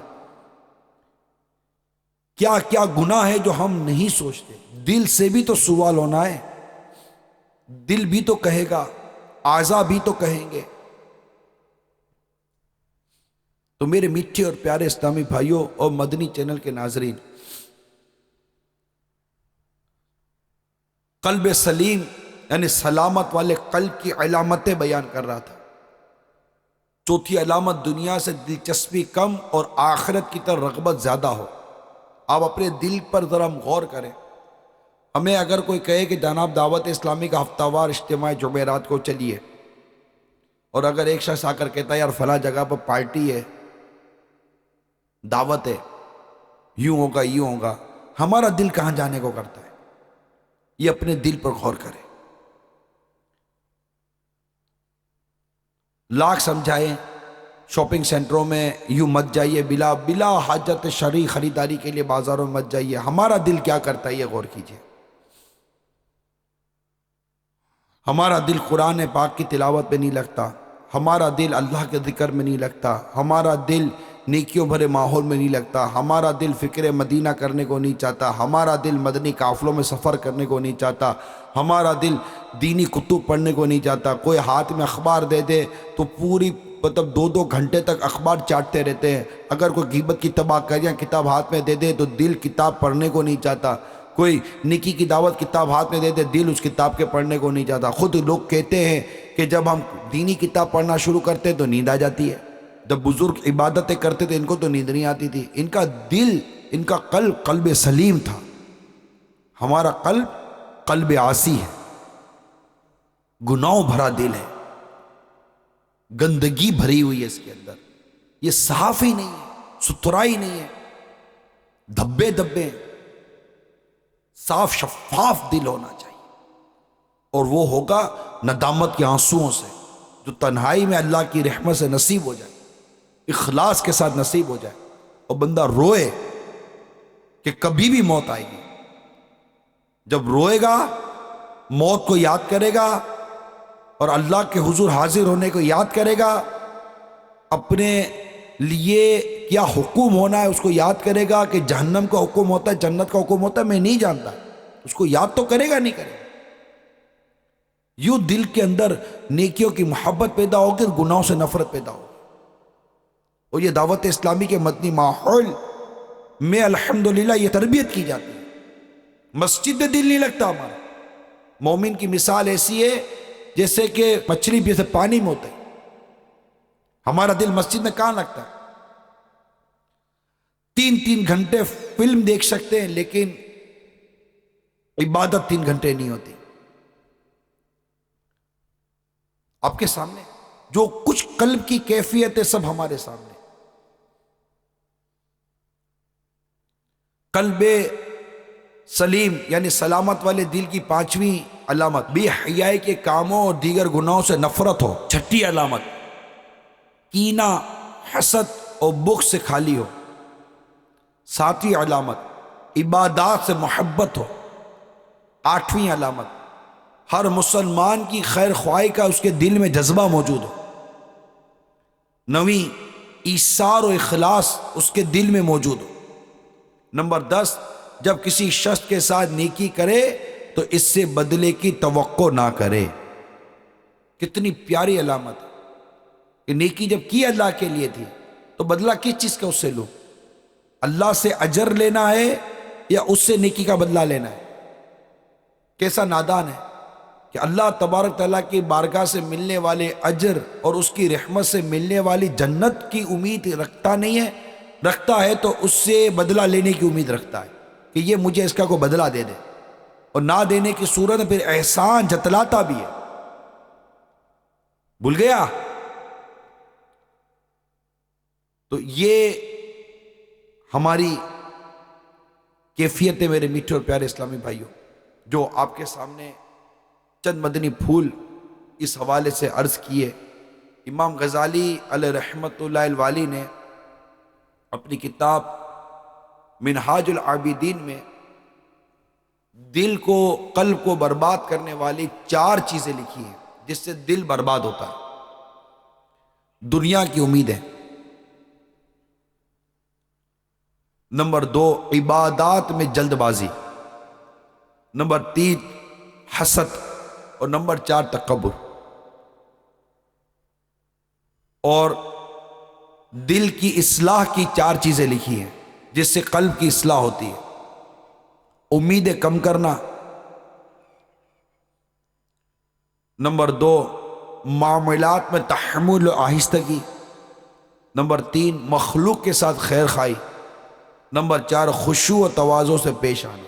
Speaker 1: کیا کیا گناہ ہے جو ہم نہیں سوچتے؟ دل سے بھی تو سوال ہونا ہے، دل بھی تو کہے گا، اعضاء بھی تو کہیں گے۔ تو میرے میٹھے اور پیارے اسلامی بھائیوں اور مدنی چینل کے ناظرین، قلب سلیم یعنی سلامت والے قلب کی علامتیں بیان کر رہا تھا۔ چوتھی علامت، دنیا سے دلچسپی کم اور آخرت کی طرف رغبت زیادہ ہو۔ آپ اپنے دل پر ذرا غور کریں۔ ہمیں اگر کوئی کہے کہ جناب دعوت اسلامی کا ہفتہ وار اجتماع جمعرات کو چلیے، اور اگر ایک شخص آ کر کہتا ہے یار فلاں جگہ پر پارٹی ہے، دعوت ہے، یوں ہوگا، ہمارا دل کہاں جانے کو کرتا ہے؟ یہ اپنے دل پر غور کرے۔ لاکھ سمجھائیں شاپنگ سینٹروں میں یوں مت جائیے، بلا حاجت شرعی خریداری کے لیے بازاروں میں مت جائیے، ہمارا دل کیا کرتا ہے یہ غور کیجیے۔ ہمارا دل قرآن پاک کی تلاوت میں نہیں لگتا، ہمارا دل اللہ کے ذکر میں نہیں لگتا، ہمارا دل نیکیوں بھرے ماحول میں نہیں لگتا، ہمارا دل فکر مدینہ کرنے کو نہیں چاہتا، ہمارا دل مدنی قافلوں میں سفر کرنے کو نہیں چاہتا، ہمارا دل دینی کتب پڑھنے کو نہیں چاہتا۔ کوئی ہاتھ میں اخبار دے دے تو پوری
Speaker 4: مطلب 2-2 گھنٹے تک اخبار چاٹتے رہتے ہیں. اگر کوئی غیبت کی تباہ کاریاں کتاب ہاتھ میں دے دے تو دل کتاب پڑھنے کو نہیں چاہتا. کوئی نیکی کی دعوت کتاب ہاتھ میں دے دے دل اس کتاب کے پڑھنے کو نہیں چاہتا. خود لوگ کہتے ہیں کہ جب ہم دینی کتاب پڑھنا شروع کرتے تو نیند آ جاتی ہے. جب بزرگ عبادتیں کرتے تھے ان کو تو نیند نہیں آتی تھی. ان کا دل، ان کا قلب سلیم تھا. ہمارا قلب عاصی ہے، گناہوں بھرا دل ہے، گندگی بھری ہوئی ہے اس کے اندر. یہ صاف ہی نہیں ہے، ستھرائی نہیں ہے، دھبے ہیں. صاف شفاف دل ہونا چاہیے، اور وہ ہوگا ندامت کے آنسوؤں سے، جو تنہائی میں اللہ کی رحمت سے نصیب ہو جائے، اخلاص کے ساتھ نصیب ہو جائے، اور بندہ روئے کہ کبھی بھی موت آئے گی. جب روئے گا، موت کو یاد کرے گا اور اللہ کے حضور حاضر ہونے کو یاد کرے گا، اپنے لیے کیا حکم ہونا ہے اس کو یاد کرے گا، کہ جہنم کا حکم ہوتا ہے، جنت کا حکم ہوتا ہے، میں نہیں جانتا. اس کو یاد تو کرے گا، نہیں کرے گا. یوں دل کے اندر نیکیوں کی محبت پیدا ہوگی اور گناہوں سے نفرت پیدا ہوگی. اور یہ دعوت اسلامی کے مدنی ماحول میں الحمدللہ یہ تربیت کی جاتی ہے. مسجد میں دل نہیں لگتا ہمارا. مومن کی مثال ایسی ہے جیسے کہ مچھلی جیسے پانی میں ہوتا ہے. ہمارا دل مسجد میں کہاں لگتا ہے؟ 3 گھنٹے فلم دیکھ سکتے ہیں لیکن عبادت 3 گھنٹے نہیں ہوتی. آپ کے سامنے جو کچھ قلب کی کیفیت ہے سب ہمارے سامنے. قلب سلیم یعنی سلامت والے دل کی 5ویں علامت بے حیائی کے کاموں اور دیگر گناہوں سے نفرت ہو. 6ٹھی علامت کینہ، حسد اور بغض سے خالی ہو. 7ویں علامت عبادات سے محبت ہو. 8ویں علامت ہر مسلمان کی خیر خواہی کا اس کے دل میں جذبہ موجود ہو. 9ویں ایثار و اخلاص اس کے دل میں موجود ہو. نمبر 10 جب کسی شخص کے ساتھ نیکی کرے تو اس سے بدلے کی توقع نہ کرے. کتنی پیاری علامت ہے کہ نیکی جب کی اللہ کے لیے تھی تو بدلہ کس چیز کا اس سے لو؟ اللہ سے اجر لینا ہے یا اس سے نیکی کا بدلہ لینا ہے؟ کیسا نادان ہے کہ اللہ تبارک تعالیٰ کی بارگاہ سے ملنے والے اجر اور اس کی رحمت سے ملنے والی جنت کی امید رکھتا نہیں ہے. رکھتا ہے تو اس سے بدلہ لینے کی امید رکھتا ہے کہ یہ مجھے اس کا کوئی بدلہ دے دے، اور نہ دینے کی صورت میں پھر احسان جتلاتا بھی ہے. بھول گیا؟ تو یہ ہماری کیفیت ہے میرے میٹھے اور پیارے اسلامی بھائیوں، جو آپ کے سامنے چند مدنی پھول اس حوالے سے عرض کیے. امام غزالی علیہ رحمت اللہ الوالی نے اپنی کتاب منہاج العابدین میں دل کو، قلب کو برباد کرنے والی 4 چیزیں لکھی ہیں جس سے دل برباد ہوتا ہے. دنیا کی امیدیں. نمبر 2 عبادات میں جلد بازی. نمبر 3 حسد، اور نمبر 4 تکبر. اور دل کی اصلاح کی 4 چیزیں لکھی ہیں جس سے قلب کی اصلاح ہوتی ہے. امیدیں کم کرنا. نمبر 2 معاملات میں تحمل و آہستگی. نمبر 3 مخلوق کے ساتھ خیر خواہی. نمبر 4 خشوع و تواضع سے پیش آنا.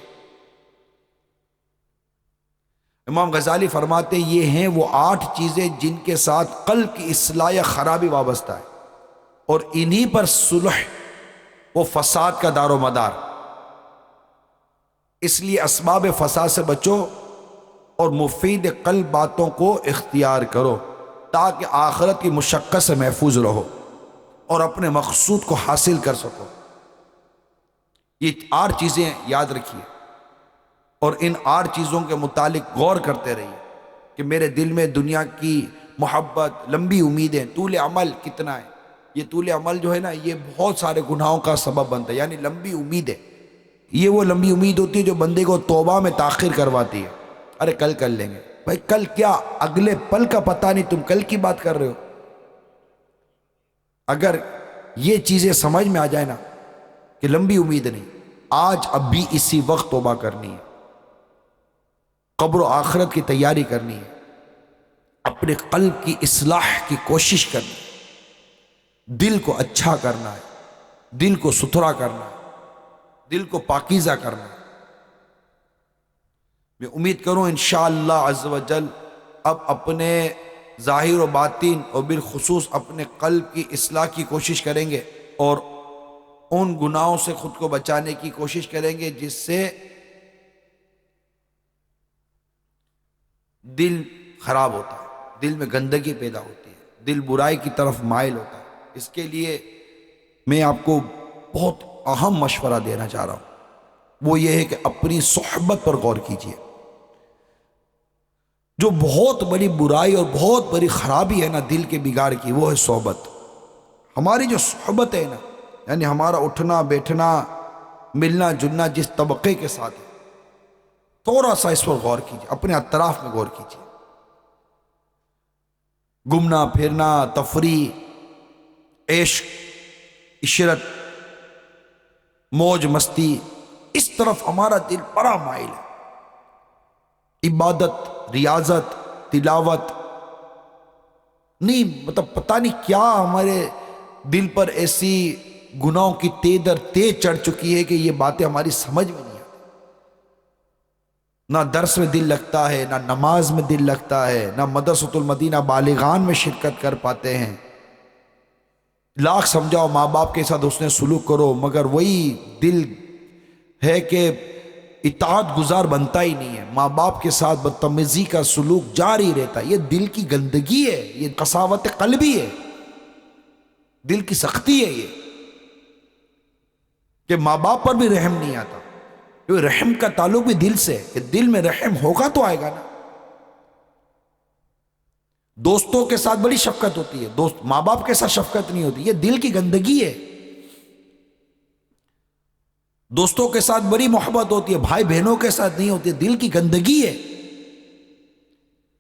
Speaker 4: امام غزالی فرماتے یہ ہیں وہ 8 چیزیں جن کے ساتھ قلب کی اصلاح یا خرابی وابستہ ہے، اور انہی پر صلح و فساد کا دار و مدار. اس لیے اسباب فساد سے بچو اور مفید قلب باتوں کو اختیار کرو تاکہ آخرت کی مشقت سے محفوظ رہو اور اپنے مقصود کو حاصل کر سکو. یہ 8 چیزیں یاد رکھیے اور ان 8 چیزوں کے متعلق غور کرتے رہیے کہ میرے دل میں دنیا کی محبت، لمبی امیدیں، طول عمل کتنا ہے. یہ طول عمل جو ہے نا یہ بہت سارے گناہوں کا سبب بنتا ہے. یعنی لمبی امیدیں، یہ وہ لمبی امید ہوتی ہے جو بندے کو توبہ میں تاخیر کرواتی ہے. ارے کل کر لیں گے. بھائی کل کیا؟ اگلے پل کا پتہ نہیں، تم کل کی بات کر رہے ہو. اگر یہ چیزیں سمجھ میں آ جائے نا کہ لمبی امید نہیں، آج اب بھی اسی وقت توبہ کرنی ہے، قبر و آخرت کی تیاری کرنی ہے، اپنے قلب کی اصلاح کی کوشش کرنی ہے، دل کو اچھا کرنا ہے، دل کو ستھرا کرنا ہے، دل کو پاکیزہ کرنا ہے۔ میں امید کروں انشاءاللہ عز و جل اب اپنے ظاہر و باطن اور بالخصوص اپنے قلب کی اصلاح کی کوشش کریں گے اور ان گناہوں سے خود کو بچانے کی کوشش کریں گے جس سے دل خراب ہوتا ہے، دل میں گندگی پیدا ہوتی ہے، دل برائی کی طرف مائل ہوتا ہے۔ اس کے لیے میں آپ کو بہت اہم مشورہ دینا چاہ رہا ہوں، وہ یہ ہے کہ اپنی صحبت پر غور کیجیے۔ جو بہت بڑی برائی اور بہت بڑی خرابی ہے نا دل کے بگاڑ کی، وہ ہے صحبت۔ ہماری جو صحبت ہے نا، یعنی ہمارا اٹھنا بیٹھنا ملنا جلنا جس طبقے کے ساتھ ہے، تھوڑا سا اس پر غور کیجیے، اپنے اطراف میں غور کیجیے۔ گھومنا پھرنا، تفریح، عشق، عشرت، موج مستی، اس طرف ہمارا دل بڑا مائل ہے۔ عبادت، ریاضت، تلاوت نہیں، مطلب پتہ نہیں کیا ہمارے دل پر ایسی گناہوں کی تیز چڑھ چکی ہے کہ یہ باتیں ہماری سمجھ میں نہیں آتی۔ نہ درس میں دل لگتا ہے، نہ نماز میں دل لگتا ہے، نہ مدرسۃ المدینہ بالغان میں شرکت کر پاتے ہیں۔ لاکھ سمجھاؤ ماں باپ کے ساتھ حسن سلوک کرو، مگر وہی دل ہے کہ اطاعت گزار بنتا ہی نہیں ہے، ماں باپ کے ساتھ بدتمیزی کا سلوک جاری رہتا ہے۔ یہ دل کی گندگی ہے، یہ قساوت قلبی ہے، دل کی سختی ہے یہ، کہ ماں باپ پر بھی رحم نہیں آتا۔ کیونکہ رحم کا تعلق بھی دل سے ہے، کہ دل میں رحم ہوگا تو آئے گا نا۔ دوستوں کے ساتھ بڑی شفقت ہوتی ہے، دوست ماں باپ کے ساتھ شفقت نہیں ہوتی، یہ دل کی گندگی ہے۔ دوستوں کے ساتھ بڑی محبت ہوتی ہے، بھائی بہنوں کے ساتھ نہیں ہوتی، دل کی گندگی ہے۔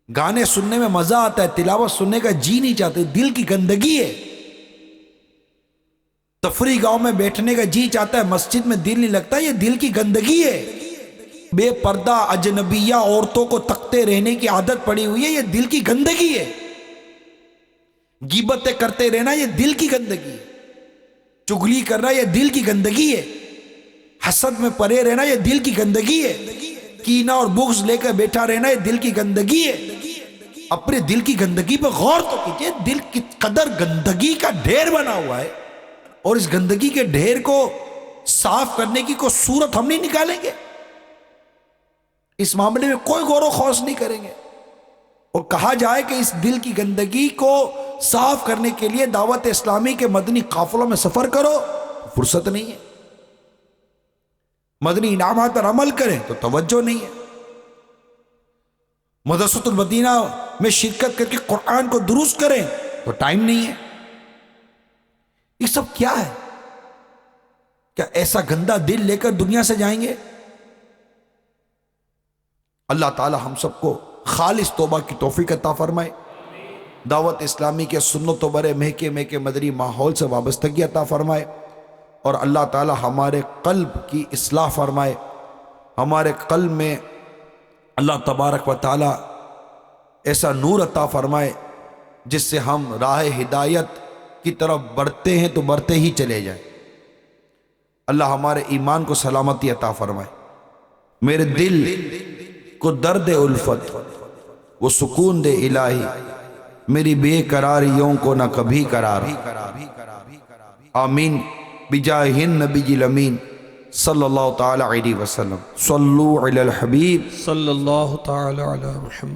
Speaker 4: گانے سننے میں مزہ آتا ہے، تلاوت سننے کا جی نہیں چاہتے، دل کی گندگی ہے۔ تفریح گاؤں میں بیٹھنے کا جی چاہتا ہے، مسجد میں دل نہیں لگتا، یہ دل کی گندگی ہے۔ بے پردہ اجنبیہ عورتوں کو تکتے رہنے کی عادت پڑی ہوئی ہے، یہ دل کی گندگی ہے۔ غیبتیں کرتے رہنا، یہ دل کی گندگی ہے۔ چغلی کرنا، یہ دل کی گندگی ہے۔ حسد میں پڑے رہنا، یہ دل کی گندگی ہے۔ کینہ اور بغض لے کر بیٹھا رہنا، یہ دل کی گندگی ہے۔ اپنے دل کی گندگی پہ غور تو کیجئے، دل کی قدر گندگی کا ڈھیر بنا ہوا ہے، اور اس گندگی کے ڈھیر کو صاف کرنے کی کوئی صورت ہم نہیں نکالیں گے، اس معاملے میں کوئی غور و خوض نہیں کریں گے، اور کہا جائے کہ اس دل کی گندگی کو صاف کرنے کے لیے دعوت اسلامی کے مدنی قافلوں میں سفر کرو، فرصت نہیں ہے۔ مدنی انعامات پر عمل کریں تو توجہ نہیں ہے۔ مدرسۃ المدینہ میں شرکت کر کے قرآن کو درست کریں تو ٹائم نہیں ہے۔ یہ سب کیا ہے؟ کیا ایسا گندا دل لے کر دنیا سے جائیں گے؟ اللہ تعالی ہم سب کو خالص توبہ کی توفیق عطا فرمائے، دعوت اسلامی کے سنت و برے مہکے مہکے مدنی ماحول سے وابستگی عطا فرمائے، اور اللہ تعالی ہمارے قلب کی اصلاح فرمائے، ہمارے قلب میں اللہ تبارک و تعالی ایسا نور عطا فرمائے جس سے ہم راہ ہدایت کی طرف بڑھتے ہیں تو بڑھتے ہی چلے جائیں۔ اللہ ہمارے ایمان کو سلامتی عطا فرمائے، میرے دل کو درد الفت وہ سکون دے الہی، میری بے قراریوں کو نہ کبھی قرار۔ آمین بجاہ النبی الامین صلی اللہ تعالی علیہ وسلم۔ صلو علی الحبیب
Speaker 3: صلی اللہ تعالی علی محمد۔